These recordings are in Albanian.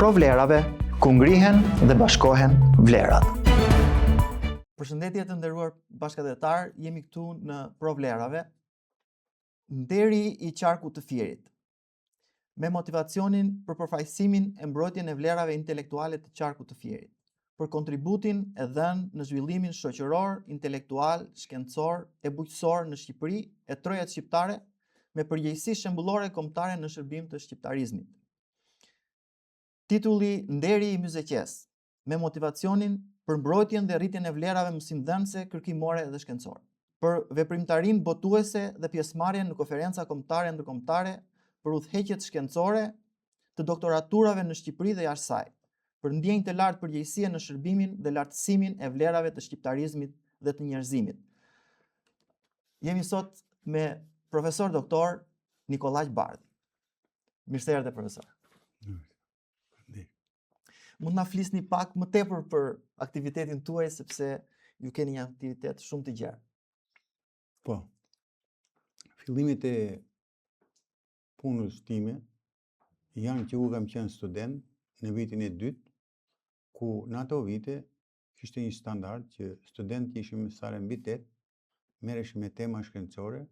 provlerave, ku ngrihen dhe bashkohen vlerat. Përshëndetje të nderuar bashkëdhetar, jemi këtu në provlerave, nderi i qarkut të Fierit, me motivacionin për përfaqësimin e mbrojtjen e vlerave intelektuale të qarkut të Fierit, për kontributin e dhënë në zhvillimin shoqëror, intelektual, shkencor e bujqësor në Shqipëri e trojat shqiptare, me përgjegjësi shembullore kombëtare në shërbim të shqiptarizmit. Titulli Nderi i Myzeqes, me motivacionin për mbrojtjen dhe rritjen e vlerave mësimdhënëse, kërkimore dhe shkencore, për veprimtarinë botuese dhe pjesëmarrjen në konferenca kombëtare ndërkombëtare, për udhëheqjet shkencore të doktoraturave në Shqipëri dhe jashtë saj, për ndjenjë të lartë përgjegjësie në shërbimin dhe lartësimin e vlerave të shqiptarizmit dhe të njerëzimit. Jemi sot me profesor doktor Nikolaj Bardhi. Mirë se erdhe, profesor. Mund na flisni pak më tepër për aktivitetin tuaj, sepse ju keni një aktivitet shumë të gjerë. Po, fillimet e punës time janë që u kam qenë student në vitin e dytë, ku në ato vite kishte një standard që student ishim mësare mbi 8, merreshim me tema shkencore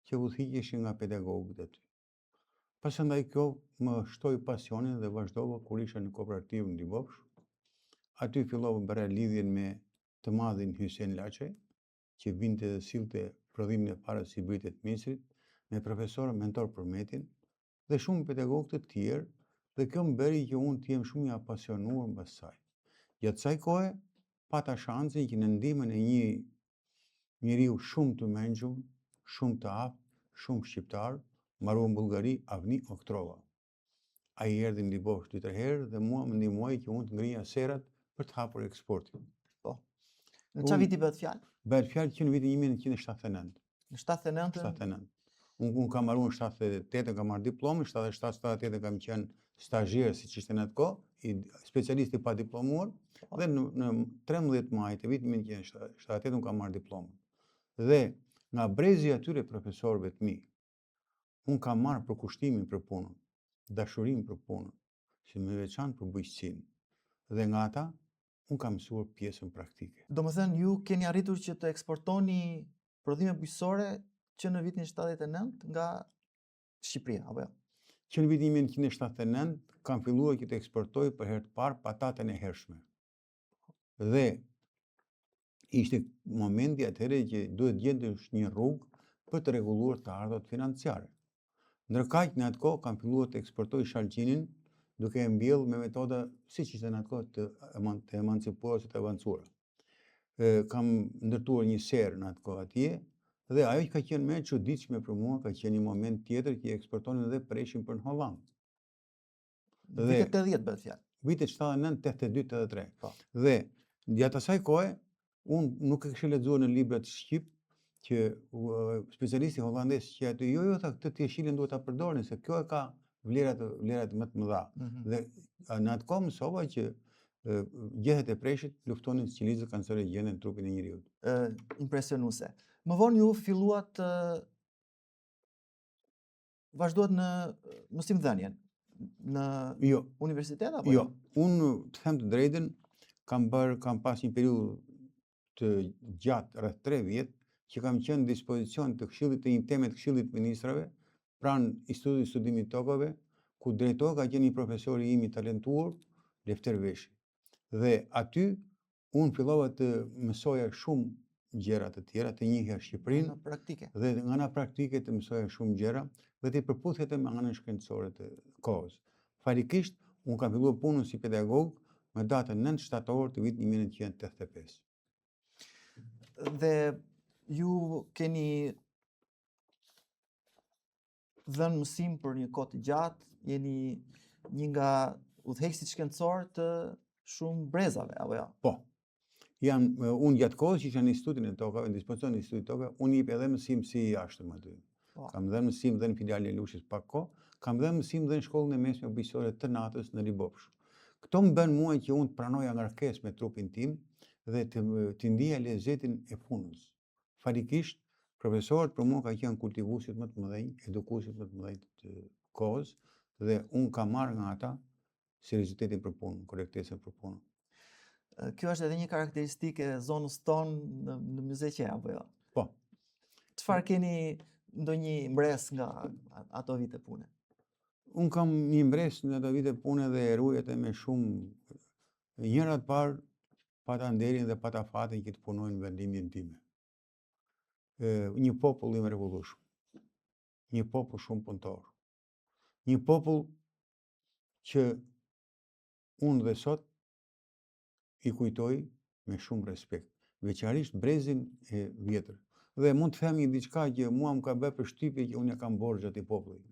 që udhëhiqeshin nga pedagogët aty. Pasandaj kjo më shtoi pasionin dhe vazhdova kur isha në kooperativën Libofsh. Aty fillova bëra lidhjen me të madhin Hysen Laçaj, që vinte dhe sillte prodhimin e parë si britet Misrit, me profesor mentor Përmetin dhe shumë pedagogë të tjerë, dhe kjo më bëri që unë të jem shumë i apasionuar mbas saj. Gjatë kësaj kohe pata shansin që në ndihmën e një njeriu shumë të mençur, shumë të aftë, shumë shqiptar, mbaruam në Bullgari, Avni Oktrova. Ai erdhi në Libofsh 2-3 herë dhe mua më ndihmoi që unë të ngrija serat për të hapur eksportin. Po. Në çfarë viti bëhet fjalë? Bëhet fjalë që në vitin 1979. Në 79? 79. Unë kam mbaruar në 78, kam marrë diplomën, 77-78 kam qenë stazhier, siç ishte në atë kohë, i specialist i pa diplomuar, dhe në 13 maj të vitit 1978 unë kam marrë diplomën. Dhe nga brezi atyre profesorëve të mi, unë kam marrë përkushtimin për punën, dashurinë për punën, si më veçantë për bujqësinë. Dhe nga ata, unë kam mësuar pjesën praktike. Domethënë, ju keni arritur që të eksportoni prodhime bujqësore që në vitin 79 nga Shqipëria, apo jo? Që në vitin 1979 kam filluar që të eksportoj për herë të parë patatën e hershme. Dhe ishte momenti atëherë që duhet gjendesh një rrugë për të rregulluar të ardhurat financiare. Ndërkaq në atë kohë kam filluar të eksportoj shalqinin, duke e mbjellë me metoda siç ishte në atë kohë të emancipuara ose të avancuara. Kam ndërtuar një serë në atë kohë atje, dhe ajo që ka qenë më e çuditshme për mua ka qenë një moment tjetër që eksportonin edhe preshin për në Hollandë. Vitet 80 bëhet fjalë. Vitet 79, 82, 83. Po. Dhe gjatë asaj kohe unë nuk e kisha lexuar në librat shqip që specialisti holandes që aty jo tha këtë tjeshilin duhet ta përdorni se kjo e ka vlerat më të mëdha. Dhe në atë kohë mësova që gjethet e preshit luftonin cilizët kancere gjende në trupin e njeriut. Impresionuese. Më vonë ju filluat vazhduat në mësimdhënien në universitet apo jo? Unë të them të drejtën kam pas një periudhë të gjatë rreth 3 vjet që kam qenë në dispozicion të Këshillit të një teme të Këshillit të Ministrave pranë Institutit të Studimit të Tokave, ku drejtor ka qenë një profesor i im i talentuar, Lefter Veshi. Dhe aty unë fillova të mësoja shumë gjëra të tjera, të njihja Shqipërinë praktike. Dhe nga ana praktike të mësoja shumë gjëra dhe të përputhjeta me anën shkencore të kohës. Farikisht, unë kam filluar punën si pedagog me datën 9 shtator të vitit 1985. Dhe ju keni dhënë mësim për një kohë të gjatë, jeni një nga udhëheqësit shkencor të shumë brezave, apo jo? Po. Unë gjatë kohës që isha në Institutin e Tokave, në dispozicion në Institutin e Tokave, unë jep edhe mësim si jashtëm aty. Kam dhënë mësim dhe në filialin e Lushit pak kohë, kam dhënë mësim dhe në shkollën e mesme bujqësore të natës në Libofsh. Këto më bën mua që unë të pranoja ngarkesë me trupin tim dhe të ndija lezetin e punës. Farikisht, profesorët për mua ka qenë kultivuesit më të mëdhenj, edukuesit më të mëdhenj të kohës, dhe unë kam marrë nga ata seriozitetin për punën, korrektesën për punën. Kjo është edhe një karakteristike e zonës tonë në Myzeqe, apo jo? Po. Çfarë keni ndonjë mbres nga ato vite pune? Unë kam një mbres në ato vite pune dhe e ruaj atë me shumë. Njëra të parë pata nderin dhe pata fatin që të punojnë në vendimin time. Një popull i mrekullueshëm. Një popull shumë punëtor. Një popull që unë dhe sot i kujtoj me shumë respekt, veçanërisht brezin e vjetër. Dhe mund të them një diçka që mua më ka bërë përshtypje që unë ja kam borxh atij popullit.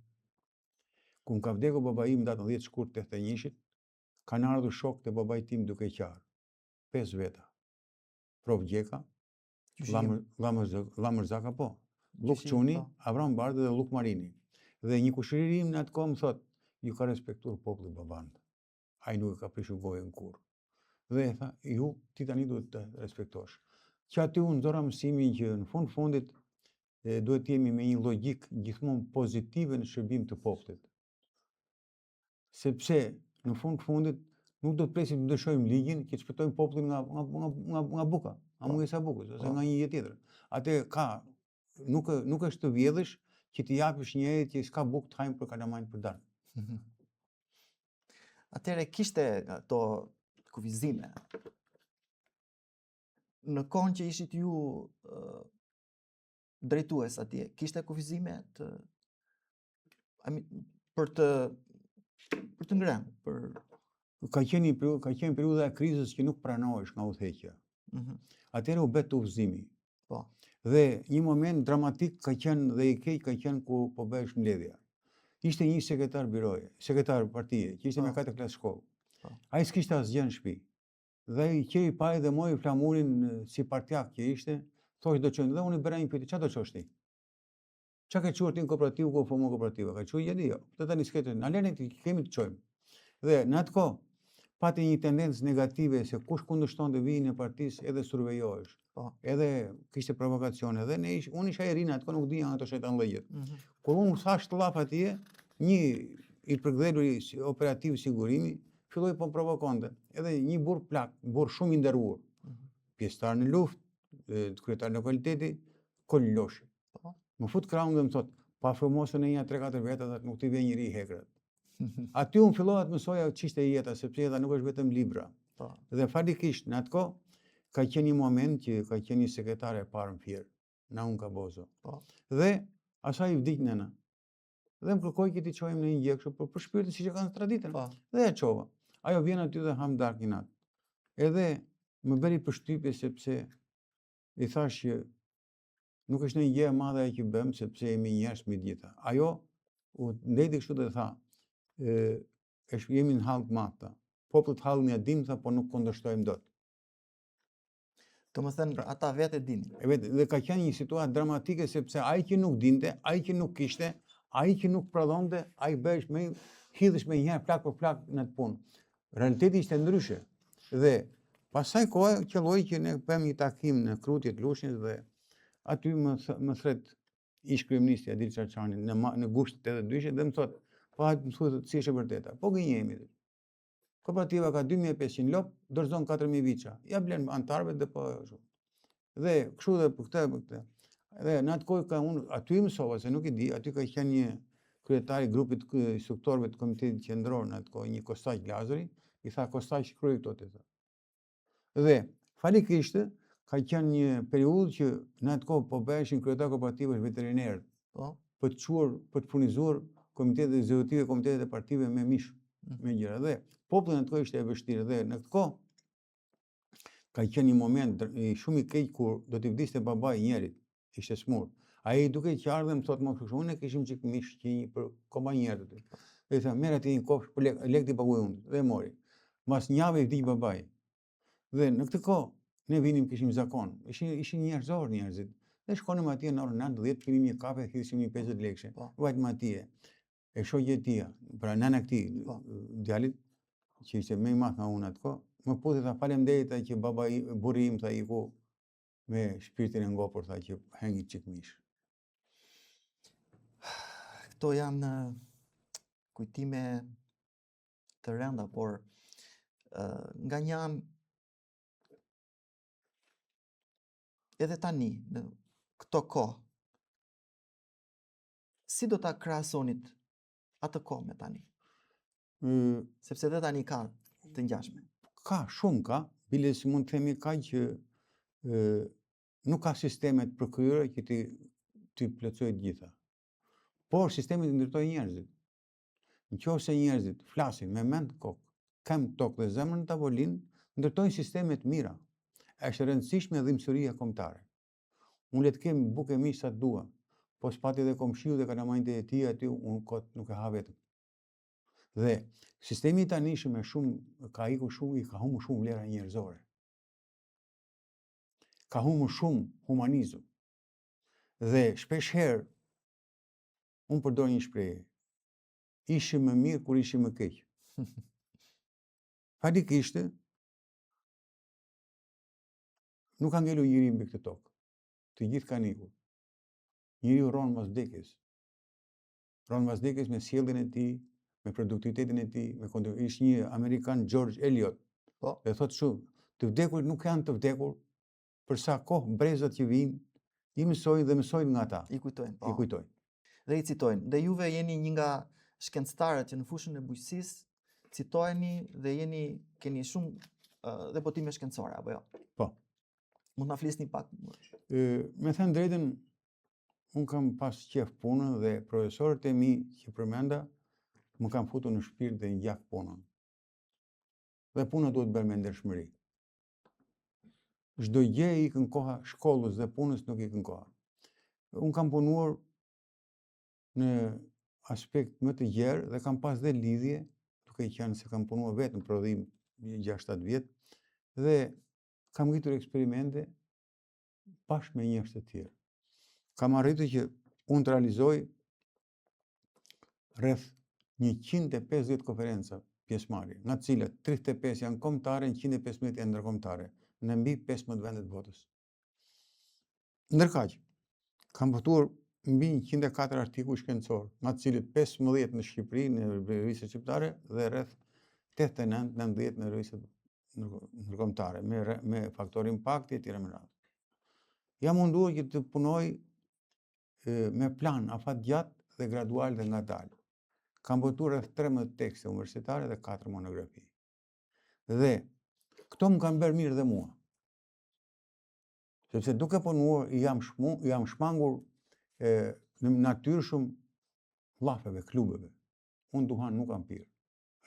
Kur më ka vdekur babai im datën 10 shkurt 81-shit, kanë ardhur shokët e babait tim duke qarë. 5 veta. Prof Gjeka, Llamër Zaka, po. Luk Çuni, Avram Bardhi dhe Luk Marini. Dhe një kushëri im në atë kohë më thot, ju ka respektuar populli baban. Ai nuk e ka prishur gojën kurrë. Dhe e tha, ju ti tani duhet të respektosh. Që aty unë nxorra mësimin që në fundit duhet të jemi me një logjik gjithmonë pozitive në shërbim të popullit. Sepse në fundit nuk do të presim të ndryshojmë ligjin që të shpëtojmë popullin nga buka, nga mungesa bukës ose nga një jetë tjetër. Atë nuk është të vjedhësh që t'i japësh njerit që s'ka bukë të hajmë për kalamajnë për darkë. Atëherë kishte ato kufizime. Në kohën që ishit ju drejtues atje, kishte kufizime për të ngrënë, Ka qenë periudha e krizës që nuk pranohesh nga udhëheqja. Atëherë u bë ufzimi. Po. Dhe një moment dramatik ka qenë dhe i keq ka qenë ku po bëhesh mbledhja. Ishte një sekretar biroje, sekretar partije, që ishte me 4 klasë shkollë. Ai s'kishte asgjë në shtëpi. Dhe i qej paj dhe moj flamurin si partjak që ishte, thosh do çojmë dhe unë i bëra një pyetje, çfarë do çosh ti? Çka ke çuar ti në kooperativë ku formo kooperativa? Ka çuar jadi jo. Të tani s'ketë, na lëni ti kemi të çojmë. Dhe në atë kohë pati një tendencë negative se kush kundërshtonte vijin e partisë edhe survejohesh. Edhe kishte provokacione dhe unë isha i ri atë kohë nuk dija ato shejtanllëgjet. Kur unë thash të llaf atje, një i përkthjelur operativ sigurimi filloi po provokonte. Edhe një burr shumë i nderuar. Pjesëtar në luftë, kryetar në lokaliteti, Kolloshi. Më fut krahun dhe më thot, pa famosën e një 3-4 veta dhe nuk t'i vjen njëri i hekrat. Aty unë fillova të mësoja ç'ishte jeta, sepse jeta nuk është vetëm libra. Dhe fatikisht në atë kohë ka qenë një moment që ka qenë një sekretare e parë në Fier, Naun Kabozo. Dhe asaj i vdik nëna. Dhe më kërkoi që t'i çojmë në një gjë kështu për shpirtin siç e kanë traditën. Dhe e çova. Ajo vjen aty dhe ham darkë natë. Edhe më bëri përshtypje sepse i thash që nuk është një gjë e madhe që bëm sepse jemi njerëz me gjitha. Ajo u ndeti kështu dhe tha, jemi në hall të madh. Popullit hallin e dim, po nuk kundërshtojmë dot. Domethënë ata vetë dinin. Dhe ka qenë një situatë dramatike sepse ai që nuk dinte, ai që nuk kishte, ai që nuk prodhonte, ai bëhesh me hidhesh me një herë plak për plak në atë punë. Realiteti ishte ndryshe. Dhe pasaj kohë qelloi që ne bëmë një takim në Krutje të Lushnjës dhe aty më thret ish kryeministri Adil Çarçani në gusht 82 dhe më thot, po hajtë më thuaj si është e vërteta. Po gënjemi. Kooperativa ka 2500 lop, dorëzon 4000 viça. Ja blen antarëve dhe po ashtu. Dhe kështu dhe për këtë. Dhe në atë kohë unë aty mësova se nuk i di, aty ka qenë një kryetar i grupit instruktorëve të Komitetit Qendror në atë kohë, një Kostaq Lazari, i tha Kostaq kryej këto ti tha. Dhe falikisht ka qenë një periudhë që në atë kohë po bëheshin kryetar kooperativësh veterinerë, për të çuar, për të furnizuar komitetet ekzekutive, komitetet e partive me mish, me gjëra. Dhe populli në atë kohë ishte e vështirë dhe në këtë kohë ka qenë një moment shumë i keq kur do t'i vdiste babai njerit, ishte smur. Ai duke qarë dhe më thotë më kështu, unë kishim çik mish që një për kompanjerët aty. Dhe i tha, merr atë një kopsh për lek t'i paguaj unë dhe mori. Mas një javë i vdiq babai. Dhe në këtë kohë ne vinim kishim zakon, ishin njerëzor njerëzit. Dhe shkonim atje në orën 9:10, kemi një kafe, thithshim një 50 lekëshe. Vajtëm atje. E shoqja e tij, pra nëna e këtij, djalit që ishte më i madh nga unë atë kohë, më puthi tha faleminderit që babai, burri im tha iku me shpirtin e ngopur tha që hengi çik mish. Këto janë kujtime të rënda, por nga një anë edhe tani në këto kohë, si do ta krahasonit atë kohë me tani? Sepse edhe tani ka të ngjashme. Ka, shumë ka, bile si mund të themi ka që nuk ka sistemet përkryera që ti plotësoj të gjitha. Por sistemet ndërtoj njerëzit. Nëse njerëzit flasin me mend kokë, kanë tokë dhe zemrën në tavolinë, ndërtojnë sisteme të mira. Është e rëndësishme dhimbësëria kombëtare. Unë le të kem bukë e mish sa të dua, po s'pati edhe komshiu dhe kalamajtë e tij aty unë kot nuk e ha vetëm. Dhe sistemi i tanishëm ka ikur shumë, ka humbur shumë vlera njerëzore. Ka humbur shumë humanizëm. Dhe shpesh herë unë përdor një shprehje. Ishim më mirë kur ishim më keq. Fatikisht nuk ka ngelur njëri mbi këtë tokë. Të gjithë kanë ikur. Njeriu rron mas vdekjes. Rron mas vdekjes me sjelljen e tij, me produktivitetin e tij, me ishte një Amerikan George Eliot. Po. Dhe thotë shumë, të vdekurit nuk janë të vdekur, për sa kohë brezat që vijnë, i mësojnë dhe mësojnë nga ata. I kujtojnë, po. I kujtojnë. Dhe i citojnë. Dhe juve jeni një nga shkencëtarët që në fushën e bujqësisë citojeni dhe keni shumë dhe botime shkencore, apo jo? Po. Mund na flisni pak? Me thënë drejtën, unë kam pas qef punën dhe profesorët e mi që përmenda më kam futur në shpirt dhe njak punën. Dhe puna duhet bërë me ndershmëri. Çdo gjë i ikën koha, shkollës dhe punës nuk ikën koha. Unë kam punuar në aspekt më të gjerë dhe kam pas dhe lidhje, duke qenë se kam punuar vetëm prodhim 6-7 vjet dhe kam ngritur eksperimente bashkë me njerëz të tjerë. Kam arritur që unë të realizoj rreth 150 konferenca pjesëmarrje, nga të cilat 35 janë kombëtare, 115 janë ndërkombëtare, në mbi 15 vende të botës. Ndërkaq, kam votuar mbi 104 artikuj shkencor, nga të cilët 15 në Shqipëri, në revistat shqiptare dhe rreth 89-90 në revistat ndërkombëtare, me faktor impakti e tjera me radhë. Jam munduar që të punoj me plan afatgjatë dhe gradual dhe ngadalë. Kam votuar rreth 13 tekste universitare dhe 4 monografi. Dhe këto më kanë bërë mirë dhe mua. Sepse duke punuar jam shmangur në natyrë shumë llafeve, klubeve. Unë duhan nuk kam pirë.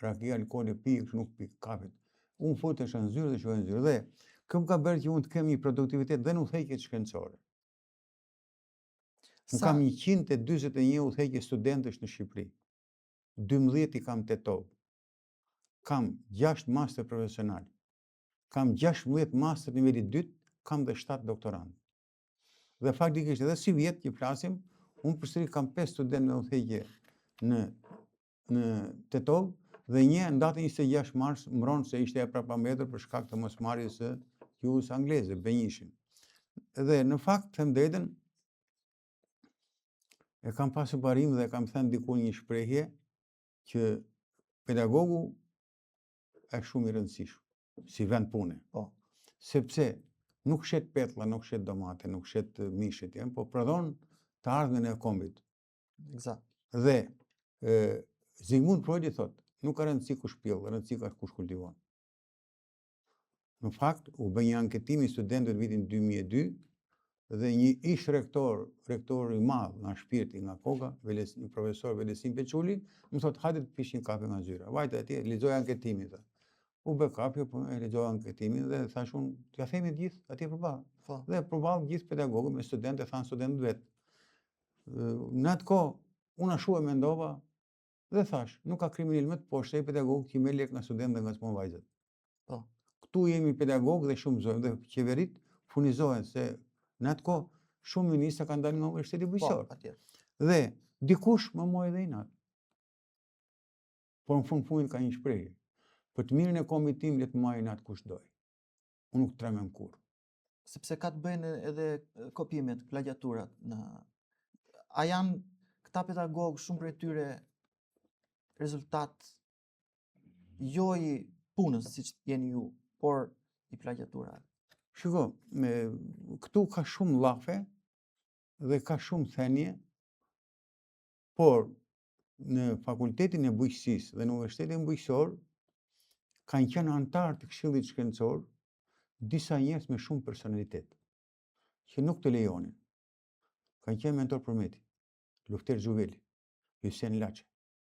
Rakia, alkooli, pikë, nuk pikë, kafet. Unë futesh në zyrë dhe shohë në zyrë. Dhe kjo më ka bërë që unë të kem një produktivitet dhe në udhëheqjet shkencore. Unë kam 141 udhëheqje studentësh në Shqipëri. 12 i kam tetov. Kam 6 master profesional. Kam 16 master niveli 2, kam dhe 7 doktorant. Dhe faktikisht edhe si vjetë që flasim, unë përsëri kam 5 student me udhëheqje në tetov dhe një në datën 26 mars mbron se ishte e prapambetur për shkak të mosmarrjes së gjuhës angleze, benjishin. Dhe në fakt, them drejtën, e kam pasur parim dhe kam thënë diku një shprehje që pedagogu është shumë i rëndësishëm si vend pune. Po. Sepse nuk shet petlla, nuk shet domate, nuk shet mishet, po prodhon të ardhmen e kombit. Eksakt. Dhe Sigmund Freud i thot, nuk ka rëndësi kush pjell, rëndësi ka kush kultivon. Në fakt, u bë një anketim i studentëve në vitin 2002 dhe një ish rektor i madh nga Shpirti, nga Koka, profesor Velesin Peçuli, më thot, hajde të pish një kafe nga zyra. Vajte atje, lexoj anketimin, tha. U bë kafe, po e lexoj anketimin dhe thash unë, t'ja themi të gjithë atje përballë. Dhe përballë gjithë pedagogët me studentë, thanë studentët vet. Në atë kohë, unë ashtu e mendova dhe thash, nuk ka kriminal më të poshtë pedagog që merr lek nga studentë dhe nga smon vajzat. Po. Këtu jemi pedagogë dhe shumëzojmë dhe qeverit furnizohen se në atë kohë shumë ministra kanë dalë nga universiteti bujqësor. Po, atje. Dhe dikush më mori dhe inat. Por në fundit ka një shprehje. Për të mirën e kombit tim le të marrë inat kush doj. Unë nuk tremem kurrë. Sepse ka të bëjnë edhe kopjimet, plagiaturat a janë këta pedagogë shumë prej tyre rezultat jo i punës siç jeni ju, por i plagjaturave? Shiko, këtu ka shumë llafe dhe ka shumë thënie, por në fakultetin e bujqësisë dhe në universitetin bujqësor kanë qenë antar të këshillit shkencor disa njerëz me shumë personalitet që nuk të lejonin. Kanë qenë mentor për Meti, Lufter Xhuveli, Hysen Laçi,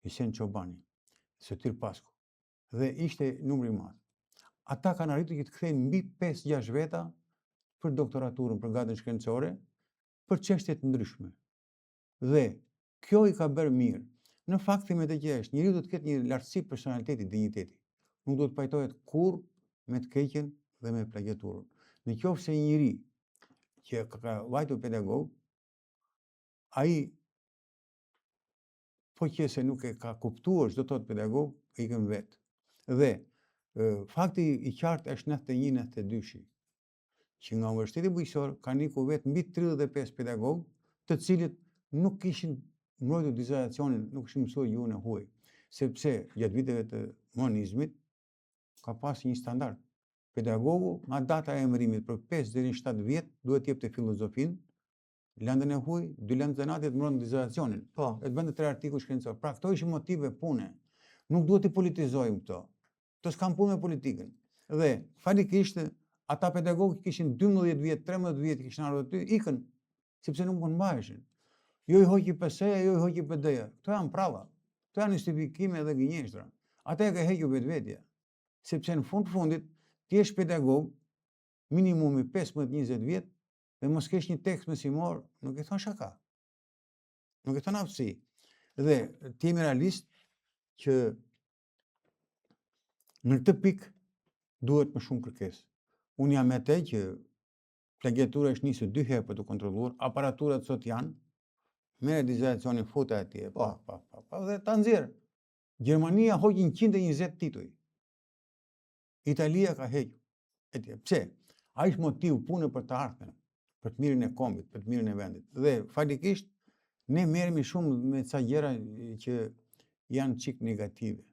Hysen Çobani, Sotir Pasku, dhe ishte numri i madh. Ata kanë arritur që të kthejnë mbi 5-6 veta për doktoraturën, për gatën shkencore, për çështje të ndryshme. Dhe kjo i ka bërë mirë. Në fakt me të që është, njeriu do të ketë një lartësi personaliteti, dinjiteti. Nuk do të pajtohet kurrë me të keqen dhe me plagjaturën. Në qoftë se një njeri që ka vajtur pedagog, ai po që se nuk e ka kuptuar çdo thot pedagog, ikën vetë. Dhe fakti i qartë është 91-92-shi, që nga Universiteti Bujqësor kanë ikur vetë mbi 35 pedagog, të cilët nuk kishin mbrojtur dizertacionin, nuk kishin mësuar gjuhën e huaj, sepse gjatë viteve të monizmit ka pas një standard. Pedagogu nga data e emërimit për 5 deri në 7 vjet duhet të jepte filozofinë, lëndën e huaj, 2 lëndë zanati të mbron dizertacionin. Po. E të bënte 3 artikuj shkencor. Pra këto ishin motive pune. Nuk duhet të politizojmë këto. Këto s'kan punë me politikën. Dhe falikisht ata pedagogë kishin 12 vjet, 13 vjet kishin ardhur aty, ikën, sepse nuk mund mbaheshin. Jo i hoqi PS-ja, jo i hoqi PD-ja. Këto janë prava. Këto janë justifikime dhe gënjeshtra. Ata e ka hequr vetvetja. Sepse në fund fundit ti je pedagog minimumi 15-20 vjet dhe mos kesh një tekst mësimor, nuk e thon shaka. Nuk e thon aftësi. Dhe ti jemi realist që në këtë pikë duhet më shumë kërkesë. Unë jam me te që plagjatura është nisur 2 herë për të kontrolluar, aparaturat sot janë, merre dizertacionin futa atje, dhe ta nxjerr. Gjermania hoqi 120 tituj. Italia ka hequr. Pse? Ai është motiv pune për të ardhmen, për të mirën e kombit, për të mirën e vendit. Dhe falikisht ne merremi shumë me ca gjëra që janë çik negative.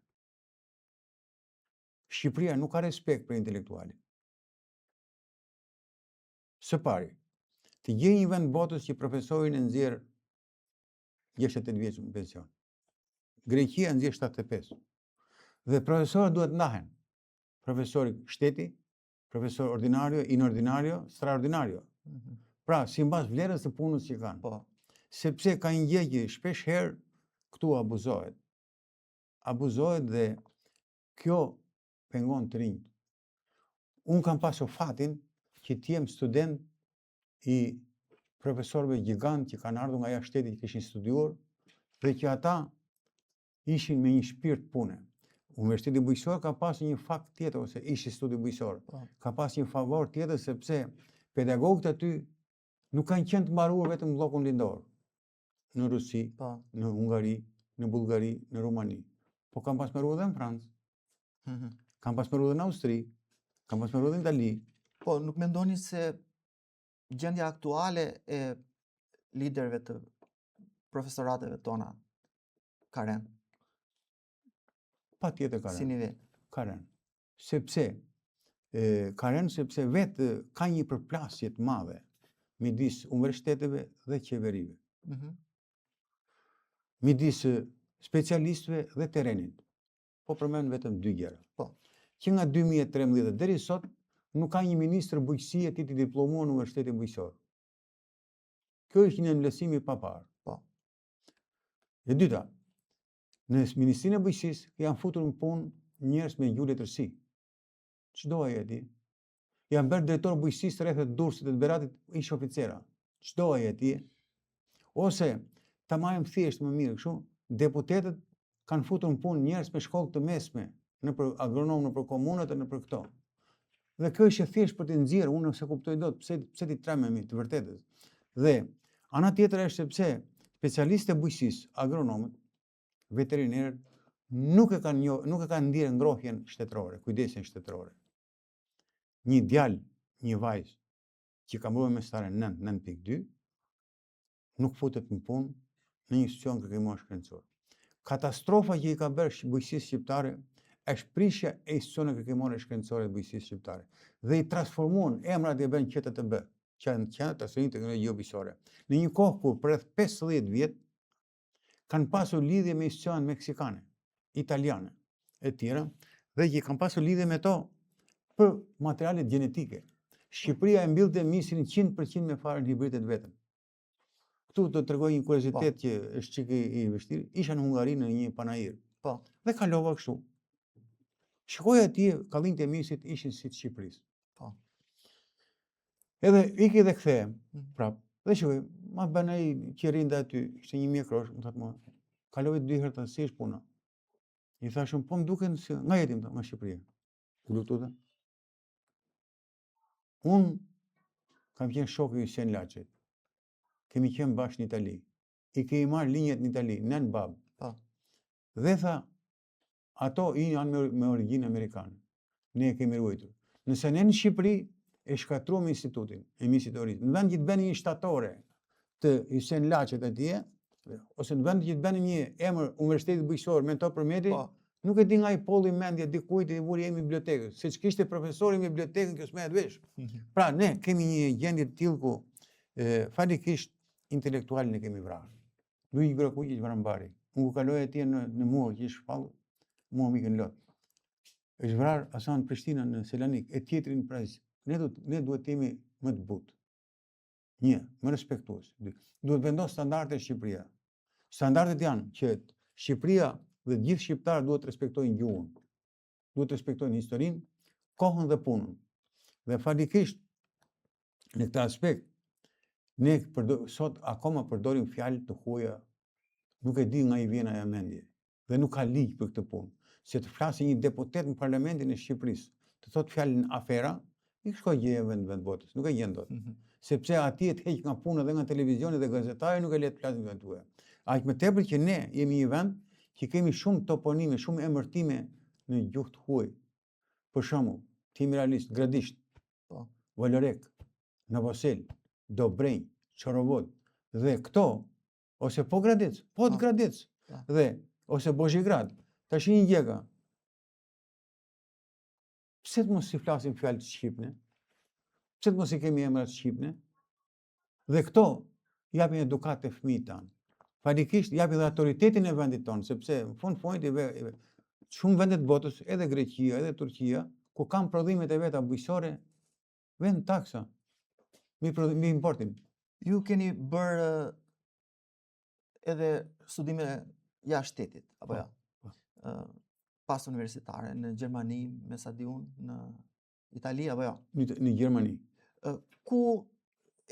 Shqipëria nuk ka respekt për intelektualin. Së pari, të gjej një vend botës që profesorin e nxjerr 68 vjeç në pension. Greqia nxjerr 75. Dhe profesorët duhet ndahen. Profesori shteti, profesor ordinario, inordinario, straordinario. Pra, sipas vlerës së punës që kanë. Po. Sepse ka një gjë që shpesh herë këtu abuzohet. Abuzohet dhe kjo pengon të rinjt. Unë kam pasur fatin që të jem student i profesorëve gjigant që kanë ardhur nga jashtë shtetit, që kishin studiuar dhe që ata ishin me një shpirt pune. Universiteti Bujqësor ka pasur një fakt tjetër, ose ishi studi bujqësor, ka pasur një favor tjetër sepse pedagogët aty nuk kanë qenë të mbaruar vetëm në bllokun lindor, në Rusi, në Hungari, në Bullgari, në Rumani, po kanë pas mbaruar edhe në Francë, kanë pas mbaruar edhe në Austri, kanë pas mbaruar edhe në Itali. Po, nuk mendoni se gjendja aktuale e liderëve të profesorateve tona ka rënë? Pa tjetër ka rënë. Si nivel? Ka rënë. Sepse, ka rënë sepse vetë ka një përplasje të madhe midis universiteteve dhe qeverive. Midis specialistëve dhe terrenit. Po përmend vetëm 2 gjëra. Po. Që nga 2013 deri sot nuk ka një ministër bujqësie të diplomuar në Universitetin Bujqësor. Kjo është një mbledhsim i paparë. Po. E dyta, në Ministrinë e Bujqësisë janë futur në punë njerëz me gjuhë letërsi. Çdo ai e di. Janë bërë drejtor bujqësisë të rrethët Durrësit dhe të Beratit, ish oficera. Çdo ai e di. Ose ta marrim thjesht më mirë kështu, deputetët kanë futur në punë njerëz me shkollë të mesme, nëpër agronom, nëpër komunat e nëpër këto. Dhe kjo është thjesht për të nxjerrë, unë se kuptoj dot pse ti trememi të vërtetës. Dhe ana tjetër është sepse specialistët e bujqësisë, agronomët, veterinerët nuk e kanë ndjerë ngrohjen shtetërore, kujdesin shtetërore. Një djalë, një vajzë që ka mbaruar mesatare 9.2 nuk futet në punë në një institucion kërkimor shkencor. Katastrofa që i ka bërë bujqësisë shqiptare është prishja e institucione kërkimore shkencore të bujqësisë shqiptare. Dhe i transformuan emrat e bën QTTB, që janë të sërinë teknologji jo bujqësore. Në një kohë ku për rreth 50 vjet kanë pasur lidhje me institucione meksikane, italiane e tjera, dhe që kanë pasur lidhje me to për materialet gjenetike. Shqipëria e mbyllte misin 100% me farën hibridet vetëm. Këtu do të tregoj një kuriozitet që është çik i vështirë. Isha në Hungari në një panajir. Po. Dhe kalova kështu. Shikoja atje kallënjtë e misit ishin si të Shqipërisë. Po. Edhe iki dhe kthehem prap. Dhe shikoj, ma bën ai që rinda aty, ishte një mjekrosh, më thotë mua, kaloi 2 herë të si është puna. I thashëm, po më duken se nga jetim të nga Shqipëria. U lututa. Unë kam qenë shokë i Hysén Laçit. Kemi qenë bashkë në Itali. I kemi marrë linjet në Itali, nën babë. Po. Dhe tha, ato janë me origjinë amerikane. Ne e kemi ruajtur. Nëse ne në Shqipëri e shkatruam institutin e misit të origjinë, në vend që të bëni një shtatore të Hysén Laçit atje, ose në vend që të bëni një emër Universitetit Bujqësor me to përmeti, nuk e di nga i polli mendja dikujt e vuri jemi bibliotekës, siç kishte profesori me bibliotekën kjo s'merret vesh. Pra ne kemi një gjendje të tillë ku falikisht intelektualin e kemi vrarë. Luigi Grokuqi që vran mbari. Unë ku kaloj atje në muaj që shpall, mua mikën lot. Është vrarë Hasan Prishtina në Selanik, e tjetri në Prizë. Ne duhet të jemi më të butë. Një, më respektues. Duhet vendos standarde Shqipëria. Standardet janë që Shqipëria dhe gjithë shqiptarët duhet të respektojnë gjuhën, duhet të respektojnë historinë, kohën dhe punën. Dhe falikisht, në këtë aspekt, ne sot akoma përdorim fjalë të huaja, nuk e di nga i vjen ajo mendje, dhe nuk ka ligj për këtë punë. Se të flasë një deputet në parlamentin e Shqipërisë, të thotë fjalën afera, i shkoj gjeje vend botës, nuk e gjen dot. Sepse atje të heq nga puna dhe nga televizioni dhe gazetari nuk e le të flasin vend tuaj. Aq më tepër që ne jemi një vend që kemi shumë toponime, shumë emërtime në gjuhë të huaj. Për shembull, Timi Realist, Gradisht, Valorek, Novosel, Dobrenj, Çorovod, dhe këto, ose po Gradec, po të Gradec, dhe ose Bozhigrad, tash një gjega. Pse të mos i flasim fjalë të shqipne? Pse të mos i kemi emra të shqipne? Dhe këto japin edukat të fëmijët tanë. Falikisht japin dhe autoritetin e vendit tonë, sepse në fund shumë vendet botës, edhe Greqia, edhe Turqia, ku kanë prodhimet e veta bujqësore, vend taksa me importin. Ju keni bërë edhe studime jashtë shtetit, apo jo? Pas universitare, në Gjermani, me sa di unë, në Itali, apo jo? Në Gjermani. Ku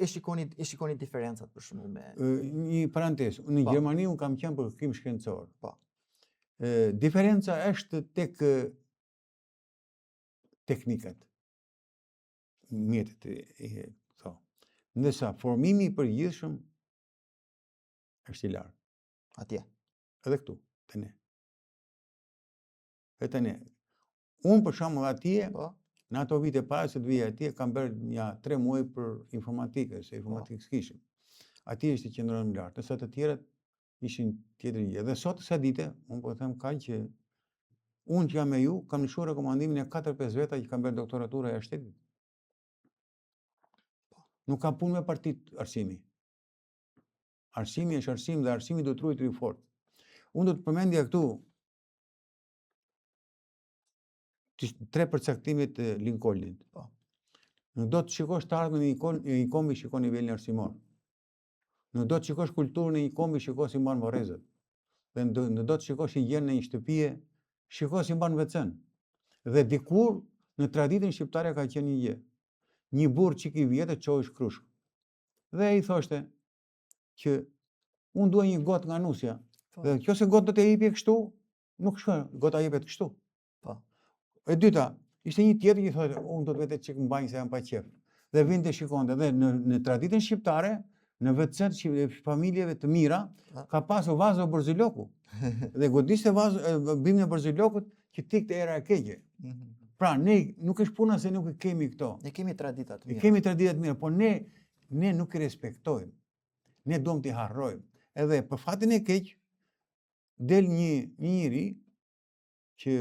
e shikoni diferencat për shembull me një parantesë, në Gjermani unë kam qenë për kërkim shkencor. Po. Diferenca është tek teknikat, mjetet e këto. Ndërsa formimi i përgjithshëm është i lartë. Atje. Edhe këtu, te ne. Te ne. Unë për shembull atje, në ato vite para se të vija atje, kam bërë një 3 muaj për informatikë, se informatikë s'kishim. Atje ishte qendrora më lartë, sa të tjerat ishin tjetër gjë. Dhe sot sa dite, unë po them kaq që unë që jam me ju, kam lëshuar rekomandimin e 4-5 veta që kam bërë doktoratura jashtë shtetit. Nuk ka punë me partit arsimi. Arsimi është arsim dhe arsimi do të ruhet i fort. Unë do të përmendja këtu 3 përcaktimet e Lincolnit. Nuk do të shikosh të ardhmen e një kombi, shiko nivelin arsimor. Nuk do të shikosh kulturën e një kombi, shiko si mban varrezat. Dhe nuk do të shikosh higjienën e një shtëpie, shiko si mban WC-n. Dhe dikur në traditën shqiptare ka qenë një gjë. Një burr çik i vjetë çohej shkrushk. Dhe ai thoshte që unë dua një gotë nga nusja. Dhe nëse gotë do të jepje kështu, nuk shkon, gota jepet kështu. E dyta, ishte një tjetër që thoshte, unë do të vete çik mbajnë se jam pa qef. Dhe vinte shikonte dhe në traditën shqiptare, në WC-t e familjeve të mira, ka pasur vazo Borziloku. Dhe godiste bimin e Borzilokut që tikte era e keqe. Pra, ne nuk është puna se nuk kemi këto. Ne kemi traditat mira. Ne kemi traditat mira, po ne nuk i respektojmë. Ne duam t'i harrojmë. Edhe për fatin e keq, del një njeri që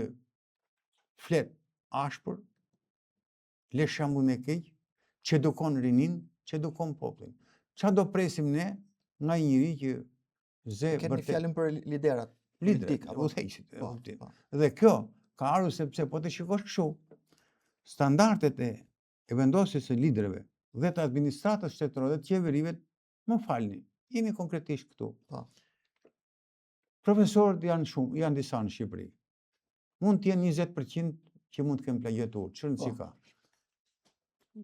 flet ashpër, le shembull e keq, që edukon rinin, që edukon popullin. Çfarë do presim ne nga një njeri që Keni fjalën për liderat politik apo udhëheqësit. po. Dhe kjo ka ardhur sepse po të shikosh kështu, standardet e vendosjes së liderëve dhe të administratës shtetërore dhe të qeverive, më falni, jemi konkretisht këtu. Profesorët janë disa në Shqipëri. Mund të jenë 20% që mund të kenë plagjetuar, çfarë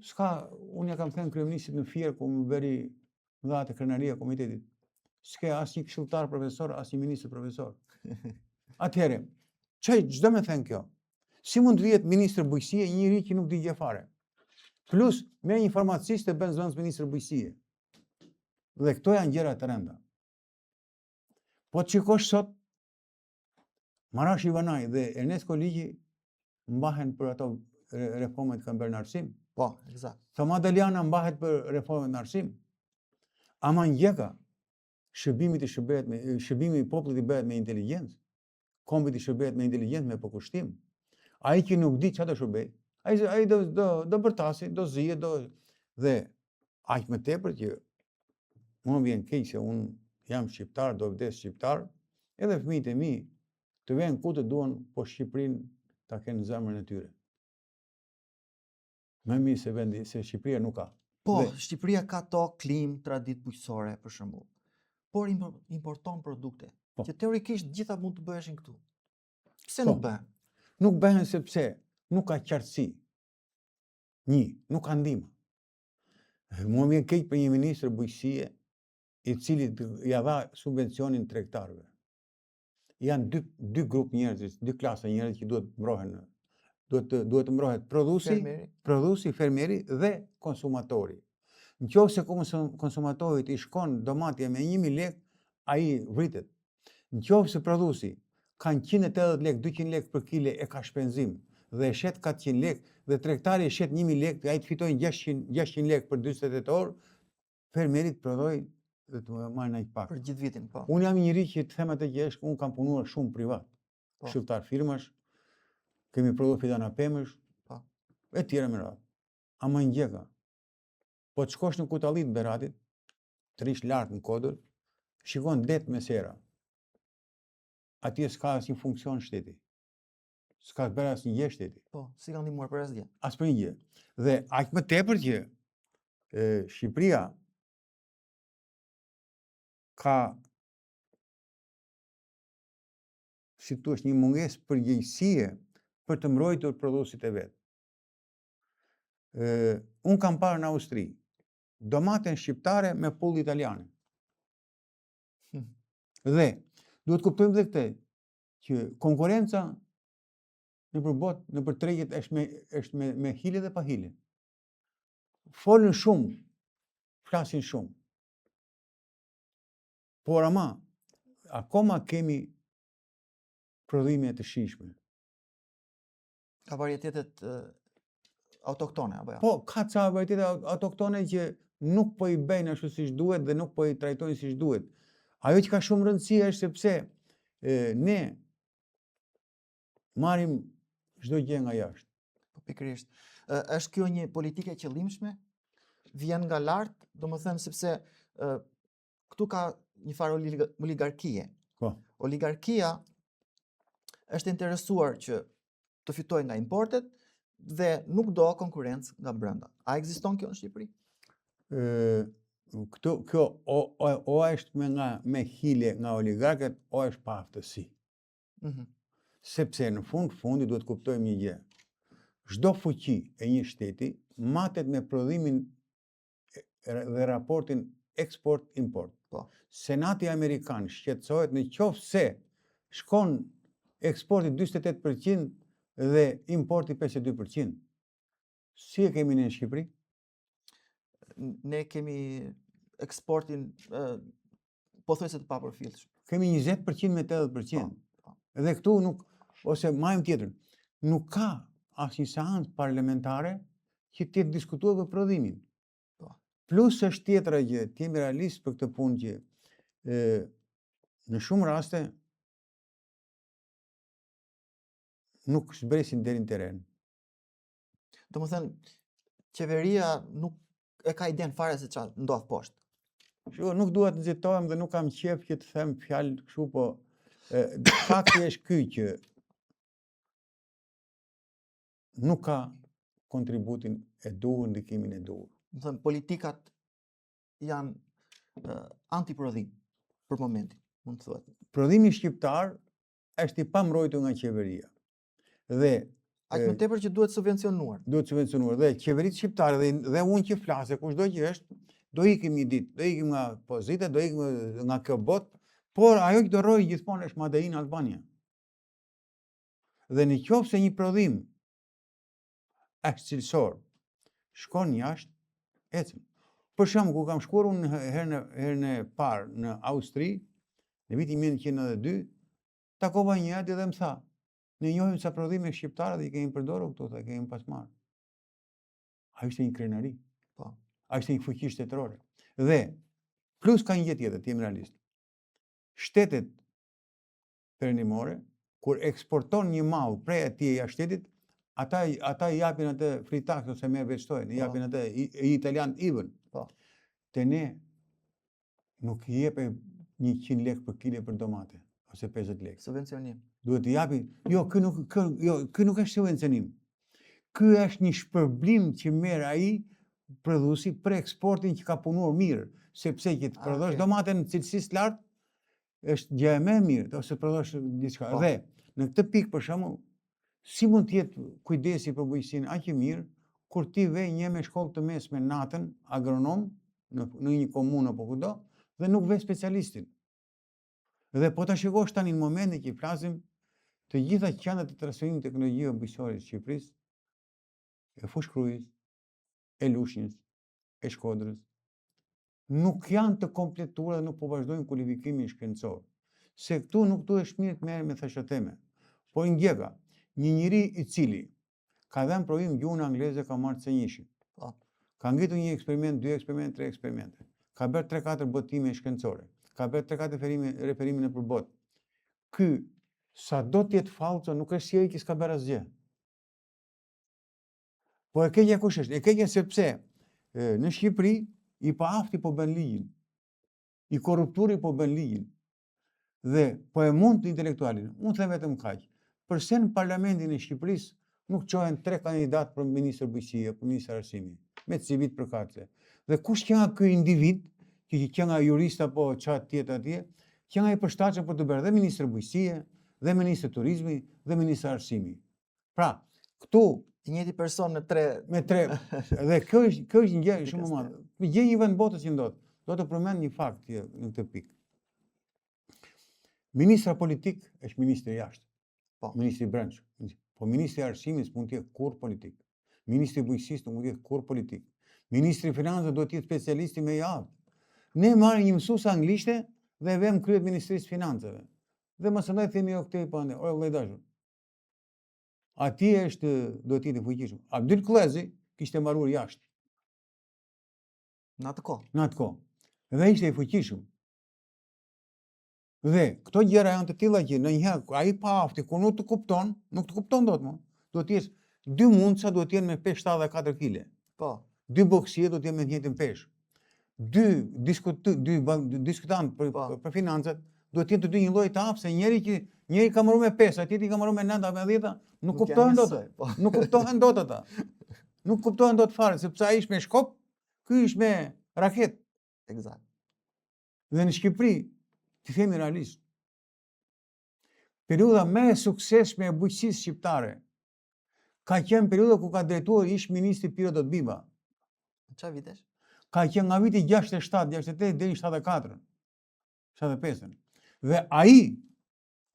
si ka? Unë ja kam thënë kryeministit në Fier ku më bëri dhatë e krenaria komitetit. S'ke asnjë këshilltar profesor, asnjë ministër profesor. Atëherë, çdo me thënë kjo? Si mund të vihet ministër bujqësie një njeri që nuk di gjë fare? Plus, me një farmacist e bën zvendës ministër bujqësie. Dhe këto janë gjëra të rënda. Po të shikosh sot, Marash Ivanaj dhe Ernest Koligi mbahen për ato reformat që kanë bërë në arsim. Po, eksakt. Thoma Deliana mbahet për reformat në arsim. Ama njeka, shërbimi i popullit i bëhet me inteligjencë, kombit i shërbehet me inteligjencë, me përkushtim. Ai që nuk di çfarë do shërbej, ai do bërtasi, do zije, dhe aq më tepër që mua vjen keq se unë jam shqiptar, do vdes shqiptar, edhe fëmijët e mi të vjen ku të duan, po Shqipërinë ta kenë në zemrën e tyre. Më mirë se Shqipëria nuk ka. Po, Shqipëria ka tokë, klimë, traditë bujqësore për shembull. Por importon produkte që teorikisht gjitha mund të bëheshin këtu. Pse nuk bëhen? Nuk bëhen sepse nuk ka qartësi. Nuk ka ndihmë. Mua vjen keq për një ministër bujqësie i cili ja dha subvencionin tregtarëve. Janë dy grup njerëzish, dy klasa njerëz që duhet mbrohen. Duhet të mbrohet prodhuesi, fermieri dhe konsumatori. Nëse konsumatorit i shkon domatja me 1.000 lekë, ai vritet. Nëse prodhuesi kanë 180 lekë, 200 lekë për kile e ka shpenzim dhe e shet 400 lekë dhe tregtari e shet 1.000 lekë, ai të fitojnë 600 lekë për 48 orë, fermierit prodhoi dhe të marrin aq pak. Për gjithë vitin, po. Unë jam një njeri që të them atë që është, unë kam punuar shumë privat. Këshilltar firmash, kemi prodhuar fidana pemësh, e tjera me radhë. Ama njeka, po të shkosh në Kutallit Beratit, të rish lart në Kodër, shikon det me sera. Atje s'ka asnjë funksion shteti. S'ka bërë asnjë gjë shteti. Po, si kanë ndihmuar për asgjë. As për një gjë. Dhe aq më tepër që Shqipëria ka, si thua, një mungesë përgjegjësie për të mbrojtur prodhuesit e vet. Unë kam parë në Austri domaten shqiptare me pull italiane. Dhe duhet kuptojmë dhe këtë, që konkurenca nëpër botë, nëpër tregjet është me hile dhe pa hile. Folën shumë, flasin shumë. Por ama, akoma kemi prodhime të shijshme. Ka varietetet autoktone apo jo? Po, ka ca varietete autoktone që nuk po i bëjnë ashtu siç duhet dhe nuk po i trajtojnë siç duhet. Ajo që ka shumë rëndësi është sepse ne marrim çdo gjë nga jashtë. Po pikërisht. Është kjo një politike e qëllimshme? Vjen nga lart, domethënë sepse këtu ka një farë oligarkie. Po. Oligarkia është interesuar që të fitojë nga importet dhe nuk do konkurrencë nga brenda. A ekziston kjo në Shqipëri? Kjo o është me hile nga oligarkët, o është pa aftësi. Sepse në fundi duhet kuptojmë një gjë. Çdo fuqi e një shteti matet me prodhimin dhe raportin eksport-import. Senati Amerikan shqetësohet në qoftë se shkon eksporti 48% dhe importi 52%. Si e kemi në Shqipëri? Ne kemi eksportin pothuajse të papërfillshëm. Kemi 20% me 80%. Dhe këtu nuk, ose majmë tjetër, nuk ka asnjë seancë parlamentare që të diskutuar për prodhimin. Plus është tjetra gjë, të jemi realist për këtë punë që në shumë raste nuk zbresin deri në teren. Domethënë, qeveria nuk e ka iden fare se çfarë ndodh poshtë. Nuk dua të nxitohem dhe nuk kam qef që të them fjalë kështu, po fakti është ky që nuk ka kontributin e duhur, ndikimin e duhur. Domethënë, politikat janë antiprodhim për momentin, mund të thuhet. Prodhimi shqiptar është i pambrojtur nga qeveria. Dhe aq më tepër që duhet subvencionuar. Duhet subvencionuar dhe qeveritë shqiptare dhe unë që flasë, kushdo që është, do ikim një ditë, do ikim nga pozita, do ikim nga kjo botë, por ajo që do rrojë gjithmonë është Made in Albania. Dhe në qoftë se një prodhim është cilësor, shkon jashtë, ecën. Për shembull, ku kam shkuar unë herën e parë në Austri, në vitin 1992, takova një ajë dhe më tha, ne njohim sa prodhime shqiptare dhe i kemi përdorur këto, dhe i kemi pas marrë. Ai ishte një krenari. Po. Ai ishte një fuqi shtetërore. Dhe plus ka një gjë tjetër, të jem realist. Shtetet perëndimore, kur eksporton një mall prej atij jashtë shtetit, ata i japin atë free tax ose merr veçtojnë, i japin atë italian IVA-n. Po. Te ne nuk i jepë 100 lekë për kile për domate ose 50 lekë. Subvencionim. Duhet të japi. Jo, ky nuk është subvencionim. Ky është një shpërblim që merr ai prodhuesi për eksportin që ka punuar mirë, sepse që të prodhosh domate në cilësi të lartë është gjë e më e mirë, ose të prodhosh diçka. Dhe në këtë pikë për shembull, si mund të jetë kujdesi për bujqësinë aq i mirë kur ti ve një me shkollë të mesme natën, agronom në një komunë apo kudo, dhe nuk ve specialistin. Dhe po ta shikosh tani në momentin që flasim, të gjitha qendrat e transferimit teknologjisë bujqësore të Shqipërisë, e Fushkrujës, e Lushnjës, e Shkodrës, nuk janë të kompletuara dhe nuk po vazhdojnë kualifikimin shkencor. Se këtu nuk duhet mirë të merrem me thashëteme. Por ndjeka, një njeri i cili ka dhënë provim gjuhën angleze, ka marrë C1. Ka ngritur një eksperiment, 2 eksperimente, 3 eksperimente. Ka bërë 3-4 botime shkencore. Ka bërë 3-4 referime në përbot. Ky, sa do t'jetë fallco, nuk është si ai që s'ka bërë asgjë. Po e keqja kush është? E keqja sepse në Shqipëri i paafti po bën ligjin. I korrupturi po bën ligjin. Dhe po e mund të intelektualin. Unë them vetëm kaq. Përse në parlamentin e Shqipërisë nuk çohen 3 kandidat për ministër bujqësie, për ministër arsimi, me CV-t përkatëse. Dhe kush që nga ky individ, që nga jurist apo çfarë tjetër atje, që nga i përshtatshëm për të bërë dhe ministër bujqësie, dhe ministër turizmi, dhe ministër arsimi. Pra, këtu I njëjti person me 3. Dhe kjo është një gjë shumë e madhe. Gjë një vend botës që ndodh. Do të përmend një fakt në këtë pikë. Ministra politik është ministri jashtë. Po. Ministri brendshëm. Po ministri i arsimit mund të jetë kurrë politik. Ministri i bujqësisë nuk mund të jetë kurrë politik. Ministri i financave duhet të jetë specialisti më i aftë. Ne marrim një mësues anglishte dhe vëm kryet Ministrisë Financave. Dhe mos ndaj themi jo këtë po ande, o vëllai dashur. Ati është do të jetë i fuqishëm. Abdyl Kullezi kishte mbaruar jashtë. Në atë kohë. Në atë kohë. Dhe ishte i fuqishëm. Dhe këto gjëra janë të tilla që ndonjëherë ai pa afti kur nuk të kupton dot më. Do të jesh 2 mundsa duhet të jenë me peshë 74 kg. Po. 2 boksier do të jenë me të njëjtin peshë. 2 diskutant për financat do të jenë të dy një lloj të aftë, se njëri ka marrë me 5, tjetri ka marrë me 9 apo 10, nuk kuptohen dot. Nuk kuptohen dot ata. Nuk kuptohen dot fare, sepse ai është me shkop, ky është me raket. Eksakt. Dhe në Shqipëri, të themi realisht, periudha më e suksesshme e bujqësisë shqiptare ka qenë periudha ku ka drejtuar ish ministri Piro Dodbiba. Çfarë vitesh? Ka qenë nga viti 67, 68 deri në 74, 75. Dhe ai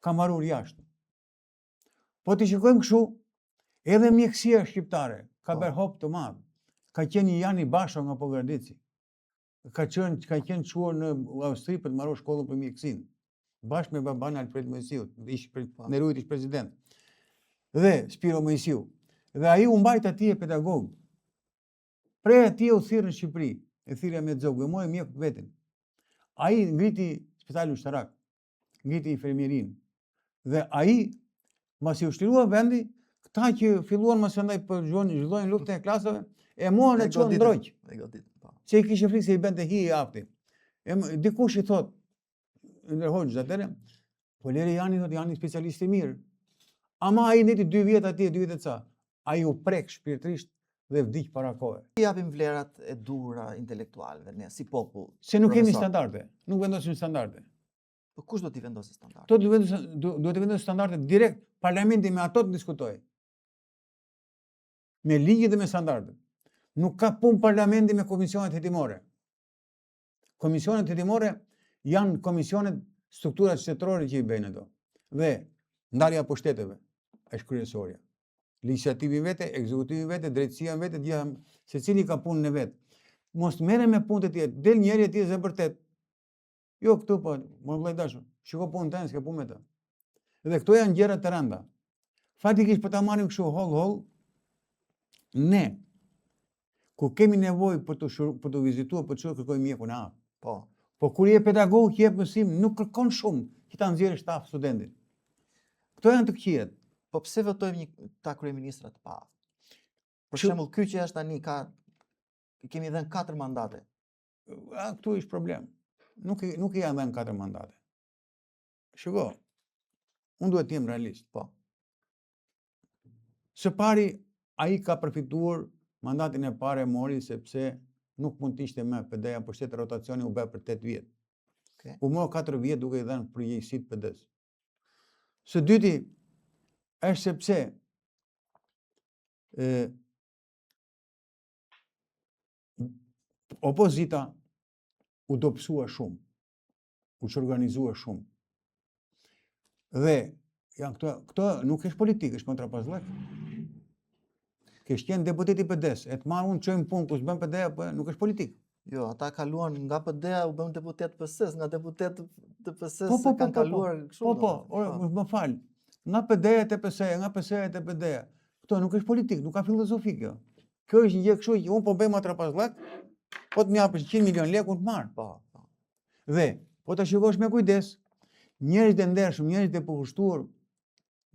ka marrur jashtë. Po të shikojmë kështu, edhe mjekësia shqiptare ka bërë hop të madh. Ka qenë Jani Basho nga Pogradeci. Ka qenë çuar në Austri për të marrë shkollën për mjekësinë, bashkë me baban Alfred Mojsiut, Nerujt ish president. Dhe Spiro Mojsiu. Dhe ai u mbajt atje pedagog. Prej atje u thirrë në Shqipëri, e thirrja me Xhogu, e mori mjek vetin. Ai ngriti spitalin ushtarak, ngriti infermierin. Dhe ai Mbasi u shtirua vendi, këta që filluan më së ndaj për zhvillojnë luftën e klasave, e morën e qonë ndroq. Se I kishte frikë se I bente hi I afti. Dikush I thot, Ender Hoxha atëre, po leri janë specialistë mirë. Ama ai neti 2 vjet atje, 2 vjet e ca. Ai u prek shpirtërisht dhe vdiq para kohë. Japim vlerat e duhura intelektualëve ne si popull. Se nuk kemi standarde, nuk vendosim standarde. Po kush do t'i vendosë standarde? Duhet të vendosë standarde direkt, parlamenti me ato të diskutojë. Me ligje dhe me standarde. Nuk ka punë parlamenti me komisionet hetimore. Komisionet hetimore janë komisionet strukturat shtetërore që I bëjnë ato. Dhe ndarja pushteteve është kryesorja. Legislativi vete, ekzekutivi vete, drejtësia vete, secili ka punën e vet. Mos merre me punët e tjerë, del njëri e tjetër se vërtet. Jo këtu po, mos vllai dashur. Shiko punën tënde, s'ke punë me të. Dhe këto janë gjëra të rënda. Fatikisht për ta marrim kështu holl, ne ku kemi nevojë për të vizituar, për të kërkojmë mjekun e aftë. Po kur je pedagog, jep mësim, nuk kërkon shumë që ta nxjerrësh staf studentin. Këto janë të këqijet. Po pse votojmë ta kryeministra të pa? Për shembull, ky që është tani kemi dhënë 4 mandate. Këtu është problem. Nuk I janë dhënë 4 mandate. Shiko, unë duhet të jem realist. Po. Së pari, ai ka përfituar mandatin e parë mori sepse nuk mund të ishte me PD-ja, por shtetë rotacioni u bë për 8 vjet. Okay. U mor 4 vjet duke I dhënë përgjegjësitë PD-s. Së dyti është sepse opozita u dobësua shumë, u organizua shumë. Dhe këto nuk është politikë, është kontrapazllëk. Kesh qenë deputeti PD-s, e të marrë unë çojmë punë kush bën PD-ja, po nuk është politikë. Jo, ata kaluan nga PD-ja u bën deputet PS-s, nga deputet të PS-s kanë kaluar kështu. Më fal. Nga PD-ja te PS-ja, nga PS-ja te PD-ja. Këto nuk është politikë, nuk ka filozofi kjo. Kjo është një gjë kështu që unë po bëjmë atrapazllak, po të më japësh 100 milion lekë unë të marr. Po. Dhe po ta shikosh me kujdes, njerëzit e ndershëm, njerëzit e përkushtuar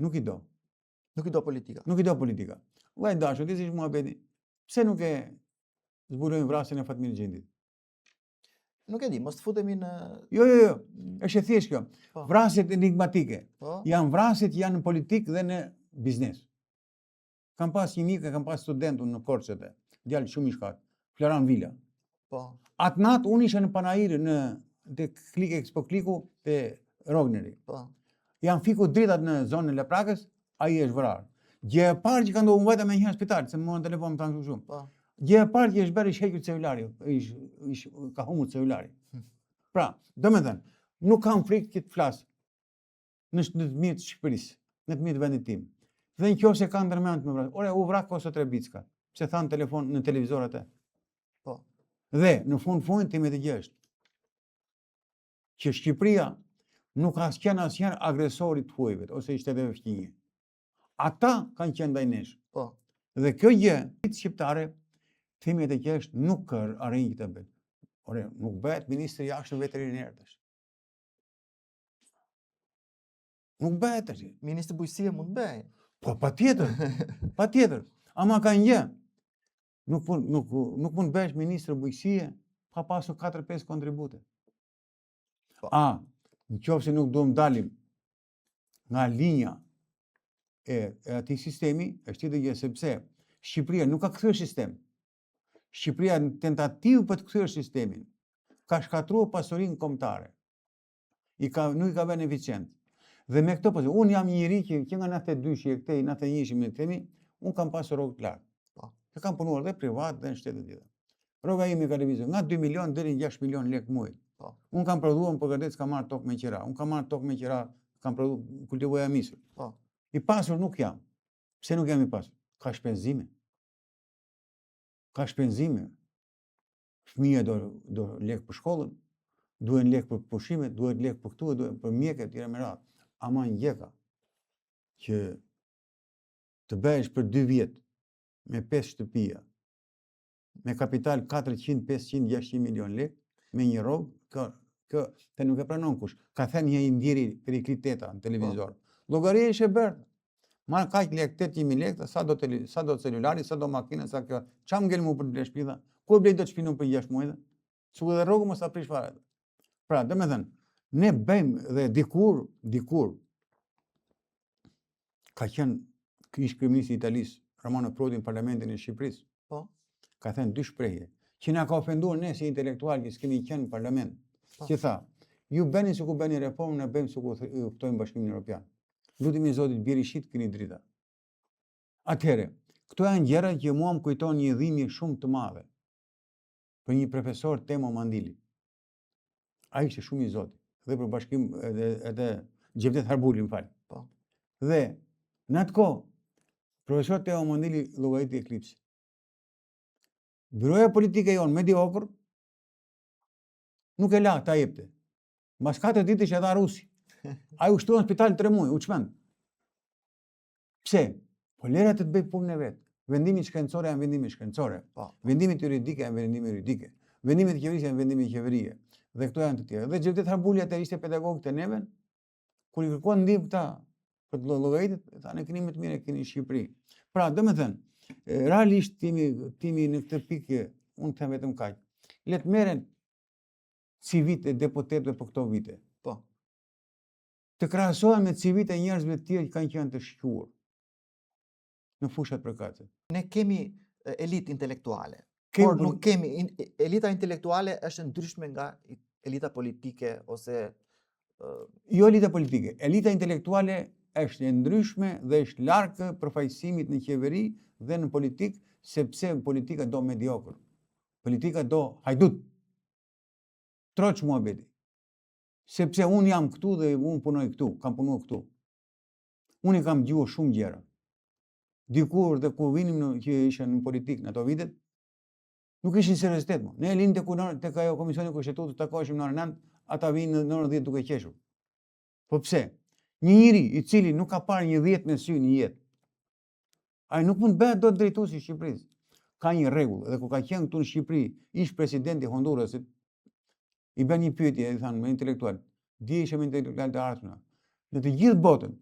nuk I do. Nuk I do politika. Nuk I do politika. Vllai dashur, ti si muhabeti. Pse nuk e zbulojmë vrasjen e Fatmir Xhendit? Nuk e di, mos të futemi në... Jo. Është e thjeshtë kjo. Vrasjet enigmatike. Janë vrasjet janë në politikë dhe në biznes. Kam pas një mik, kam pas studentun në Korçë, djalë shumë I shkat, Floran Vila. Po. Atë natë unë isha në Panajir te Klik Expo Kliku te Rogneri. Po. Janë fiku dritat në zonën e Leprakës, ai është vrarë. Gjë e parë që ka ndodhur vajta me një spital, se më morën telefon më thanë shumë. Po. Gjë e parë që është bërë hequr celulari, ka humbur celulari. Pra, domethënë, nuk kam frikë që të flas në të mirë të Shqipërisë, në të mirë të vendit tim. Dhe nëse ka ndërmend me vrasje, ore u vrak ose Trebicka, pse thanë telefon në televizor atë. Po. Dhe në fund ti me të gjë është që Shqipëria nuk ka asnjë agresor I të huajve ose I shteteve fqinje. Ata kanë qenë ndaj nesh. Po. Dhe kjo gjë, shqiptare, themi të që është nuk arrin që të bëhet. Ore, nuk bëhet ministri jashtëm veterinarësh. Nuk bëhet tash. Ministri bujqësie mund të bëjë. Po patjetër. Ama ka një gjë. Nuk mund bëhesh ministër bujqësie pa pasur 4-5 kontribute. Nëse nuk duam dalim nga linja e atij sistemi, është tjetër gjë sepse Shqipëria nuk ka kthyer sistem. Shqipëria në tentativë për të kthyer sistemin ka shkatruar pasurinë kombëtare. Nuk I ka vënë eficient. Dhe me këto pozitë, unë jam një njeri që nga 92 këtej 91 me themi, unë kam pasur rrogë të lartë. Po. Se kam punuar dhe privat dhe në shtetet tjera. Rroga ime ka lëvizur nga 2 milion deri në 6 milion lekë muaj. Po. Unë kam prodhuar për gërdet s'kam marrë tokë me qira. Unë kam marrë tokë me qira, kam prodhuar kultivoja misur. Po. I pasur nuk jam. Pse nuk jam I pasur? Ka shpenzime. Fëmija do lekë për shkollën, duhen lekë për pushimet, duhet lekë për këtu, duhet për mjekët, tjera me radhë. Ama një gjeka që të bëhesh për 2 vjet me 5 shtëpia, me kapital 400, 500, 600 milion lekë, me një rrogë, kjo të nuk e pranon kush. Ka thënë një ndjeri Periklit Teta në televizor. Llogaria është e bërë. Marr kaq lek, 800.000 lekë, sa do celulari, sa do makina, sa kjo. Çam ngel mu për të shtëpi tha. Ku blej dot shtëpinë për 6 muaj? Su edhe rrogë mos ta prish fare. Pra, domethënë, ne bëjmë dhe dikur ka qenë ish kryeministri i Italisë, Romano Prodi në Parlamentin e Shqipërisë. Po. Ka thënë dy shprehje që na ka ofenduar ne si intelektual që s'kemi qenë në parlament. Që tha, ju bëni sikur bëni reformë, ne bëjmë sikur ftojmë Bashkimin Evropian. Lutemi Zotit Berishit keni drita. Atëherë, këto janë gjëra që mua më kujton një dhimbje shumë të madhe për një profesor Temo Mandili. Ai ishte shumë i Zotit dhe për Bashkim edhe Gjevdet Harbuli, më fal. Po. Dhe në atë kohë profesor Temo Mandili llogariti Eklipsi. Byroja politike jonë mediokër nuk e la ta jepte. Mas 4 ditë që dha rusi. Ai u shtuan në spital 3 muaj, u çmend. Pse? Po lera të bëj punën e vet. Vendimet shkencore janë vendime shkencore. Po. Vendimet juridike janë vendime juridike. Vendimet e qeverisë janë vendime qeverie. Dhe këto janë të tjera. Dhe Gjevdet Harbuli atë ishte pedagog të neve, kur i kërkuan ndihmë këta për të llogaritë, thanë keni më të mirë keni në Shqipëri. Pra, domethënë, realisht timi në këtë pikë, unë them vetëm kaq. Le të merren CV-t e deputetëve për këto vite. Po. Të krahasohen me CV-t e njerëzve të tjerë që kanë qenë të shquar në fushat përkatëse. Ne kemi elitë intelektuale. Por nuk kemi elita intelektuale është ndryshme nga elita politike ose jo elita politike. Elita intelektuale është e ndryshme dhe është larg përfaqësimit në qeveri dhe në politik, sepse politika do mediokër. Politika do hajdut. Troç muhabeti. Sepse unë jam këtu dhe unë punoj këtu, kam punuar këtu. Unë kam dëgjuar shumë gjëra. Dikur dhe kur vinim që isha në politikë në ato vitet, nuk ishin seriozitet më. Ne linim tek ajo komisioni kushtetues të takoheshim në orën 9, ata vinë në orën 10 duke qeshur. Po pse? Një njeri i cili nuk ka parë një 10 me sy në jetë, ai nuk mund bëhet dot drejtuesi i Shqipërisë. Ka një rregull, dhe kur ka qenë këtu në Shqipëri, ish presidenti i Hondurasit, i bën një pyetje, i thanë me intelektual, dihej me intelektual të ardhshëm. Në të gjithë botën,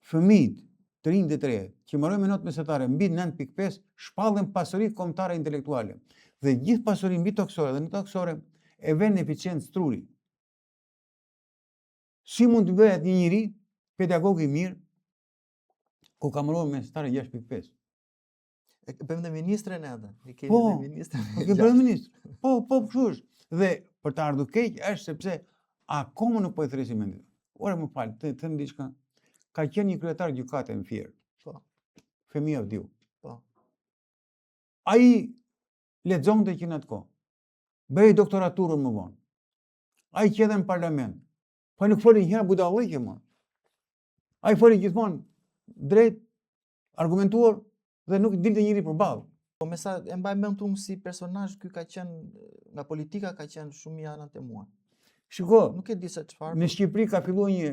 fëmijët të rinj dhe të re, që marrojnë me notë mesetare mbi 9.5, shpallën pasuri kombëtare intelektuale. Dhe gjithë pasurinë mbi toksore dhe në toksore e vën eficiencë truri. Si mund të bëhet një njeri pedagog i mirë ku ka marrë mesetare 6.5? E bëjmë dhe ministren edhe. E kemi Po, dhe ministren. e bëjmë ministr. Po, kështu është. Dhe për të ardhur keq është sepse akoma nuk po i thresim mendin. Ora më fal, të them diçka. Ka qenë një kryetar gjykate në Fier. Po. Femi Avdiu. Po. Ai lexonte që në atë kohë. Bëri doktoraturën më vonë. Ai që edhe në parlament. Po nuk foli një herë budallëqe më. Ai foli gjithmonë drejt, argumentuar dhe nuk dilte njëri përballë. Po me sa e mbaj mend unë si personazh, ky ka qenë nga politika ka qenë shumë i anatemuar. Shiko, Nuk e di se çfarë. në Shqipëri ka filluar një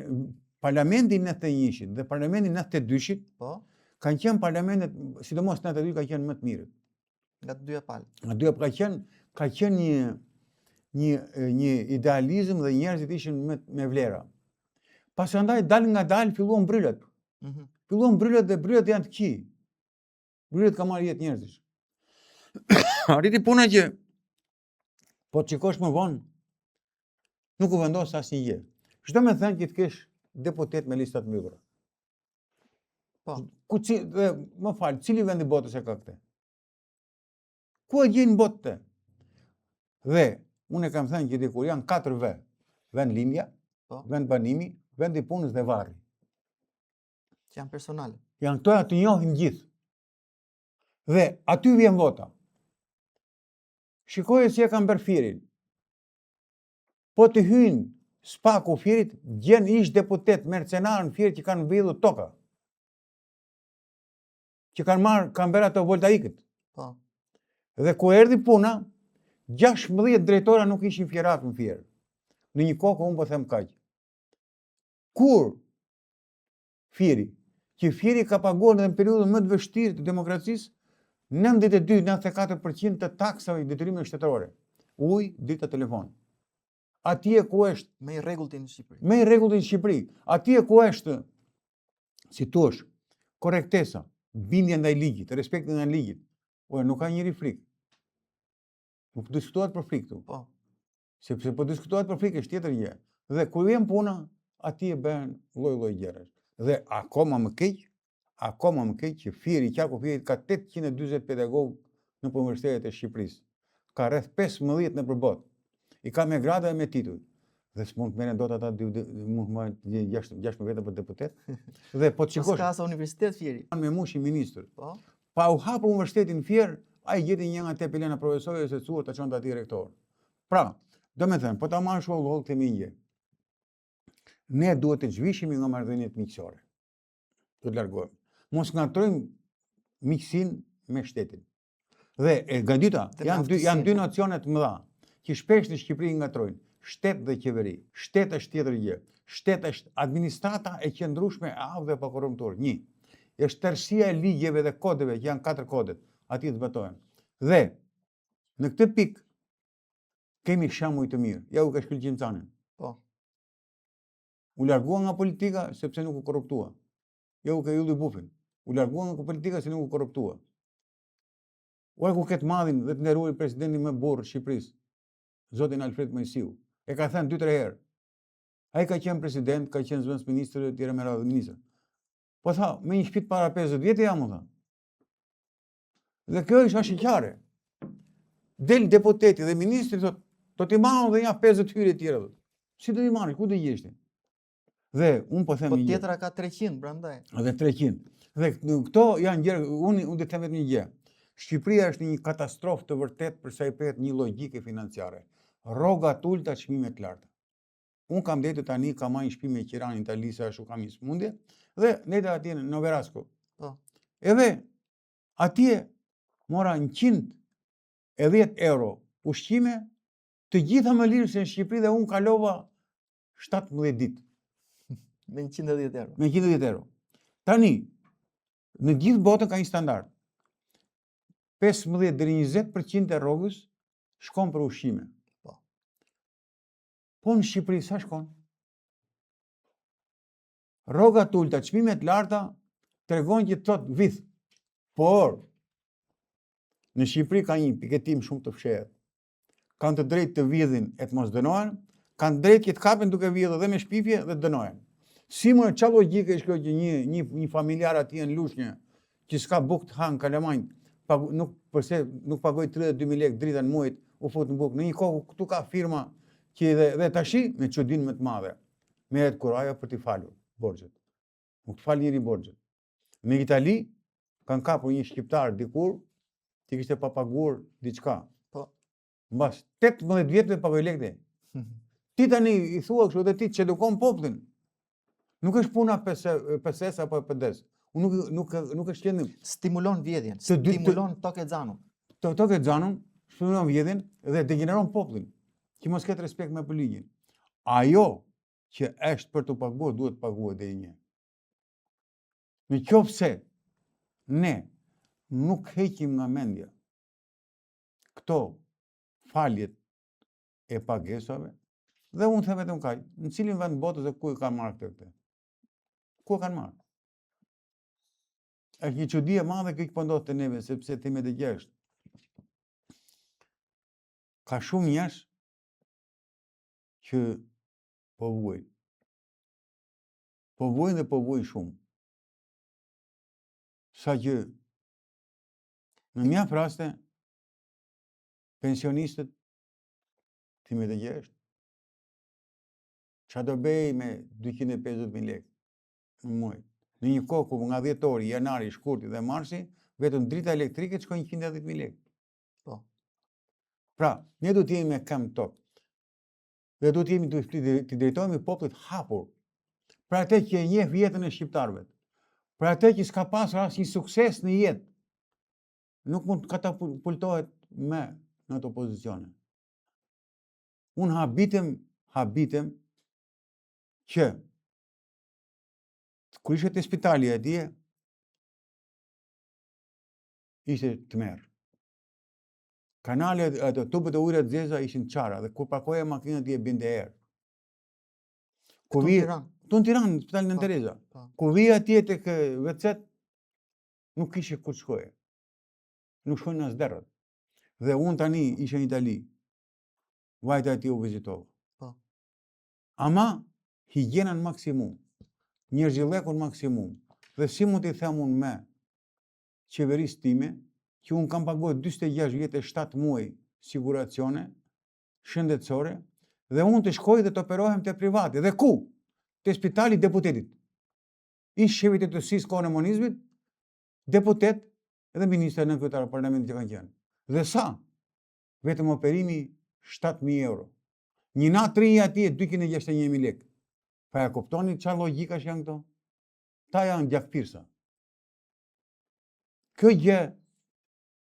parlamenti 91-shit dhe parlamenti 92-shit, Po, kanë qenë parlamentet, sidomos 92 ka qenë më të mirët. nga të dyja palë. Nga dyja ka qenë një idealizëm dhe njerëzit ishin me vlera. Pasandaj dal nga dal filluan bryllet. Filluan bryllet dhe bryllet janë të këqij. Bryllet ka marrë jetë njerëzish. Arriti puna që po të shikosh më vonë, nuk u vendos asnjë gjë. Çdo më thënë që të kesh deputet me lista të mbyllura. Po. Më fal, cili vend i botës e ka këtë? Ku e gjen botë? Dhe unë e kam thënë që dikur janë 4 vend. Vend lindja, Po. vend banimi, vend i punës dhe varri. Që janë personale. Janë këto të njohin gjithë. Dhe aty vjen vota. Shikoje si e kanë bërë Fierin. Po të hynë spaku Fierit, gjen ish deputet mercenar në Fier që kanë mbledhur toka. Që kanë bërë ato voltaikët. Po. Dhe ku erdhi puna, 16 drejtora nuk ishin fierat në Fier. Në një kohë unë po them kaq. Kur Fieri, që Fieri ka paguar në periudhën më të vështirë të demokracisë 92-94% të taksave i detyrimeve shtetërore. Ujë, drita, telefon. Atje ku është Me i rregullti në Shqipëri. me i rregullti në Shqipëri. Atje ku është, si thuash, korrektesa, bindje ndaj ligjit, respekti ndaj ligjit. Ora, nuk ka njëri frikë. Nuk diskutohet për frikë këtu. Po. Sepse po diskutohet për frikë është tjetër gjë. Dhe kur vjen puna, atje bëhen lloj-lloj gjërash. Dhe akoma më keq që Fieri, Qarku Fieri ka 840 pedagogë në universitetet e Shqipërisë. Ka rreth 15 në përbot. I ka me grada e me titull. Dhe s'mund të merren dot ata mund të marrin 6 vete për deputet. Dhe po të shikosh. S'ka sa universitet Fieri. Me mushi ministër. Po. Pa u hapur universitetin Fier, ai gjeti një nga te pilena profesorëve se cuar ta çonte aty rektor. Pra, do me thënë, po ta marrë shkollë të minje. Ne duhet të zhvishim nga marrëdhëniet miqësore. Do të largohemi. Mos ngatrojmë miqësinë me shtetin. Dhe e gadyta, janë dy nacionet mëdha që shpesh në Shqipëri ngatrojnë. Shtet dhe qeveri. Shtet është tjetër gjë. Shtet është administrata e qëndrueshme e avë dhe pa korruptor. 1. Është tërësia e ligjeve dhe kodeve, që janë 4 kodet, aty të zbatohen. Dhe në këtë pikë kemi shembuj të mirë. Ja u ka shkëlqim Canin. Po. U largua nga politika sepse nuk u korruptua. Ja u ka ylli bufin. U largua nga politika se nuk u korruptua. Ora ku ketë madhin dhe të nderuar presidentin më burr Shqipërisë, zotin Alfred Mojsiu, e ka thënë 2-3 herë. Ai ka qenë president, ka qenë zëvendës ministër e tjerë me radhë ministër. Po tha, me një shtëpi para 50 vjetë jam, tha. Dhe kjo është ashiqare. Del deputeti dhe ministri thotë, do t'i marrë dhe ja 50 hyrje tjera. Si do t'i marrë, ku do jeshti? Dhe unë po them një gjë. Po tjetra ka 300 prandaj. Dhe 300. Dhe këto janë gjëra, unë do të them vetëm një gjë. Shqipëria është një katastrofë të vërtet për sa i përket një logjike financiare. Rroga të ulta, çmime të larta. Unë kam detë tani, kam marrë një shtëpi me Qiran, Italisa, ashtu kam një smundje, dhe ndeta atje në Noverasco. Po. Edhe atje mora 110 euro ushqime, të gjitha më lirë se në Shqipëri, dhe unë kalova 17 ditë. Me 110 euro. Me 110 euro. Tani, në gjithë botën ka një standard. 15 deri 20% e rrogës shkon për ushqime. Po në Shqipëri sa shkon? Rroga të ulta, çmimet larta tregon që thot vith. Por në Shqipëri ka një piketim shumë të fshehtë. Kanë të drejtë të vjedhin e të mos dënohen, kanë drejtë që të kapen duke vjedhur dhe me shpifje dhe të dënohen. Si më çfarë logjike është kjo që një familjar atje në Lushnjë që s'ka bukë të hanë kalamanj, nuk pagoj 32.000 lekë drita në muajit, u fut në bukë. Në një kohë këtu ka firma që dhe tashi me çudinë më të madhe merret kuraja për t'i falur borxhet. Nuk të fal njëri borxhet. Në Itali kanë kapur një shqiptar dikur që kishte pa paguar diçka. Po. Mbas 18 vjetëve pagoj lekë. Ti tani i thua kështu dhe ti që edukon popullin. Nuk është puna PSS apo PD-s. Nuk është qenë stimulon vjedhjen, stimulon Tokezanun. Tokezanun stimulon vjedhjen dhe degeneron popullin, që mos ketë respekt me për ligjin. Ajo që është për të paguar duhet të paguhet deri një. Në qoftë se ne nuk heqim nga mendja këto faljet e pagesave, dhe unë them vetëm kaq, në cilin vend botës dhe ku e kanë marrë këtë? Ku e kanë marrë? Është një çudi e madhe kjo që po ndodh te neve, sepse ti me të gjesh. Ka shumë njerëz që po vuajnë. Po vuajnë dhe po vuajnë shumë. Sa që në mjaft raste pensionistët ti me të gjesh. Qa do bëj me 250.000 lekë në muaj? Në një kohë ku nga dhjetori, janari, shkurti dhe marsi, vetëm drita elektrike të shkojnë 110.000 lekë. Po. Pra, ne du t'jemi me kam tokë. Dhe du t'jemi të drejtojmë popullit hapur. Pra atë që e njeh jetën e shqiptarëve. Pra atë që s'ka pasur asnjë sukses në jetë. Nuk mund të katapultohet me në ato pozicione. Unë habitem që kur ishe te spitali atje, ishte të merë. Kanalet, tubët e ujëra të zeza ishin qara, dhe kur parkoja makinat atje binte erë. Këtu në Tiranë? Këtu në Tiranë, në spitalin Nën Tereza. Kur vi atje tek WC-t, Nuk kishe ku të shkoje. Nuk shkojnë as derët. Dhe unë tani isha në Itali. Vajta ati u vizitova. Po. Ama higjienën maksimum, njerëzillekun maksimum. Dhe si mund t'i them unë me qeverisë time, që unë kam paguar 46 vjetë e 7 muaj siguracione, shëndetësore, dhe unë të shkoj dhe të operohem të privati. Dhe ku? Të spitali deputetit. Ish shefi të tësisë kohën e monizmit, deputet edhe ministra në kryetar parlamentit që kanë qenë. Dhe sa? Vetëm operimi 7.000 euro. Një natë rinja ati e 261.000 lekë. Pa ja kuptoni çfarë logjikash janë këto? Ta janë gjakpirsa. Kjo gjë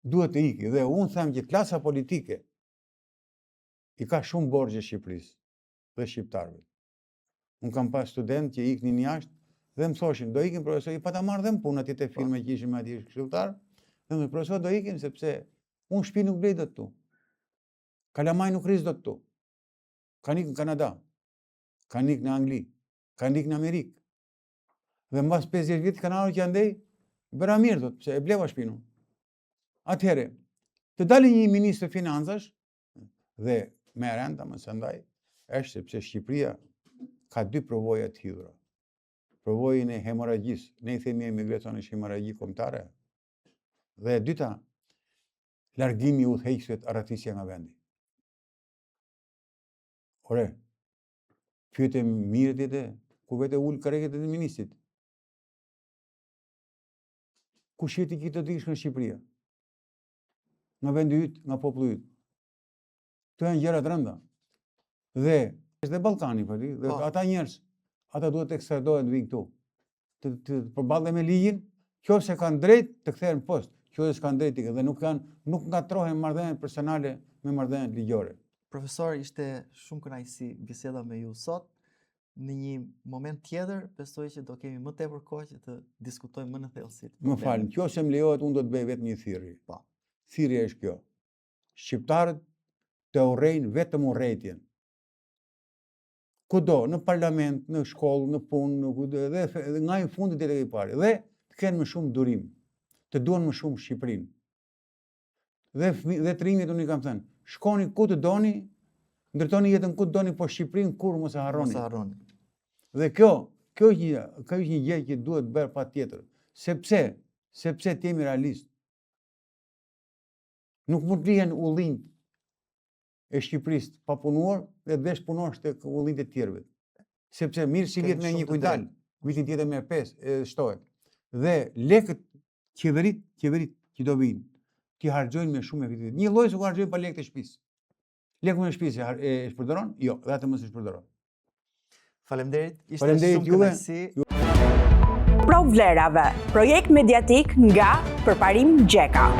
duhet të iki dhe unë them që klasa politike i ka shumë borxhe Shqipërisë dhe shqiptarëve. Unë kam pas student që iknin jashtë dhe më thoshin, do ikim profesor, i pa ta marrë dhe më punë aty te firma që ishim aty këshilltar, dhe më profesor do ikim sepse unë shtëpi nuk blej dot këtu. Kalamaj nuk rris dot këtu. Kanë ikë në Kanada, kanë ikë në Angli, kanë ikë në Amerikë. Dhe mbas 50 vjet kanë ardhur që andej bëra mirë thot, pse e bleva shtëpinë. Atëherë, të dalë një ministër financash dhe me renta më së ndaj, është sepse Shqipëria ka dy përvoja të hidhura. Përvojën e hemorragjisë, ne i themi emigracion është hemorragji kombëtare. Dhe e dyta, largimi i udhëheqësve të arratisja nga vendi. Ore, pyete mirë ditë, ku vete ul karreket e ministrit. Ku shiti ki të dish nga Shqipëria? Nga vendi yt, nga populli yt. Këto janë gjëra të rënda. Dhe është dhe Ballkani, po di, dhe ata njerëz, ata duhet të ekstradohen të vinë këtu. Të përballen me ligjin, nëse kanë drejt të kthehen poshtë, nëse s'kan drejt dhe nuk ngatrohen marrëdhëniet personale me marrëdhëniet ligjore. Profesor, ishte shumë kënaqësi biseda me ju sot. Në një moment tjetër, besoj që do kemi më tepër kohë që të diskutojmë më në thellësi. Më falë, nëse më lejohet, unë do të bëj vetëm një thirrje. Po. Thirrja është kjo. Shqiptarët të urrejnë vetëm urrëtitjen. Kudo, në parlament, në shkollë, në punë, dhe nga i fundit deri i parë. Dhe të kenë më shumë durim. Të duan më shumë Shqipërinë. Dhe të rinjët unë i kam thënë, shkoni ku të doni, ndërtoni jetën ku të doni, po Shqipërinë kur mos e harroni. Mos e harroni. Dhe kjo është një gjë që duhet bërë patjetër. Sepse të jemi realist. Nuk mund të lihen ullinjt e Shqipërisë pa punuar dhe të vesh punosh tek ullinjt e tjerëve. Sepse mirë si vjet me një kujdal, vitin tjetër me 5 shtohet. Dhe lekët qeverit që do vinë, ti harxojnë me shumë efektivitet. Një lloj se ku harxojnë pa lekët e shtëpisë. Lekun e shtëpisë e shpërdoron? Jo, dhe atë mos e shpërdoron. Faleminderit, ishte shumë kënaqësi. Provlerave, projekt mediatik nga Përparim Gjeka.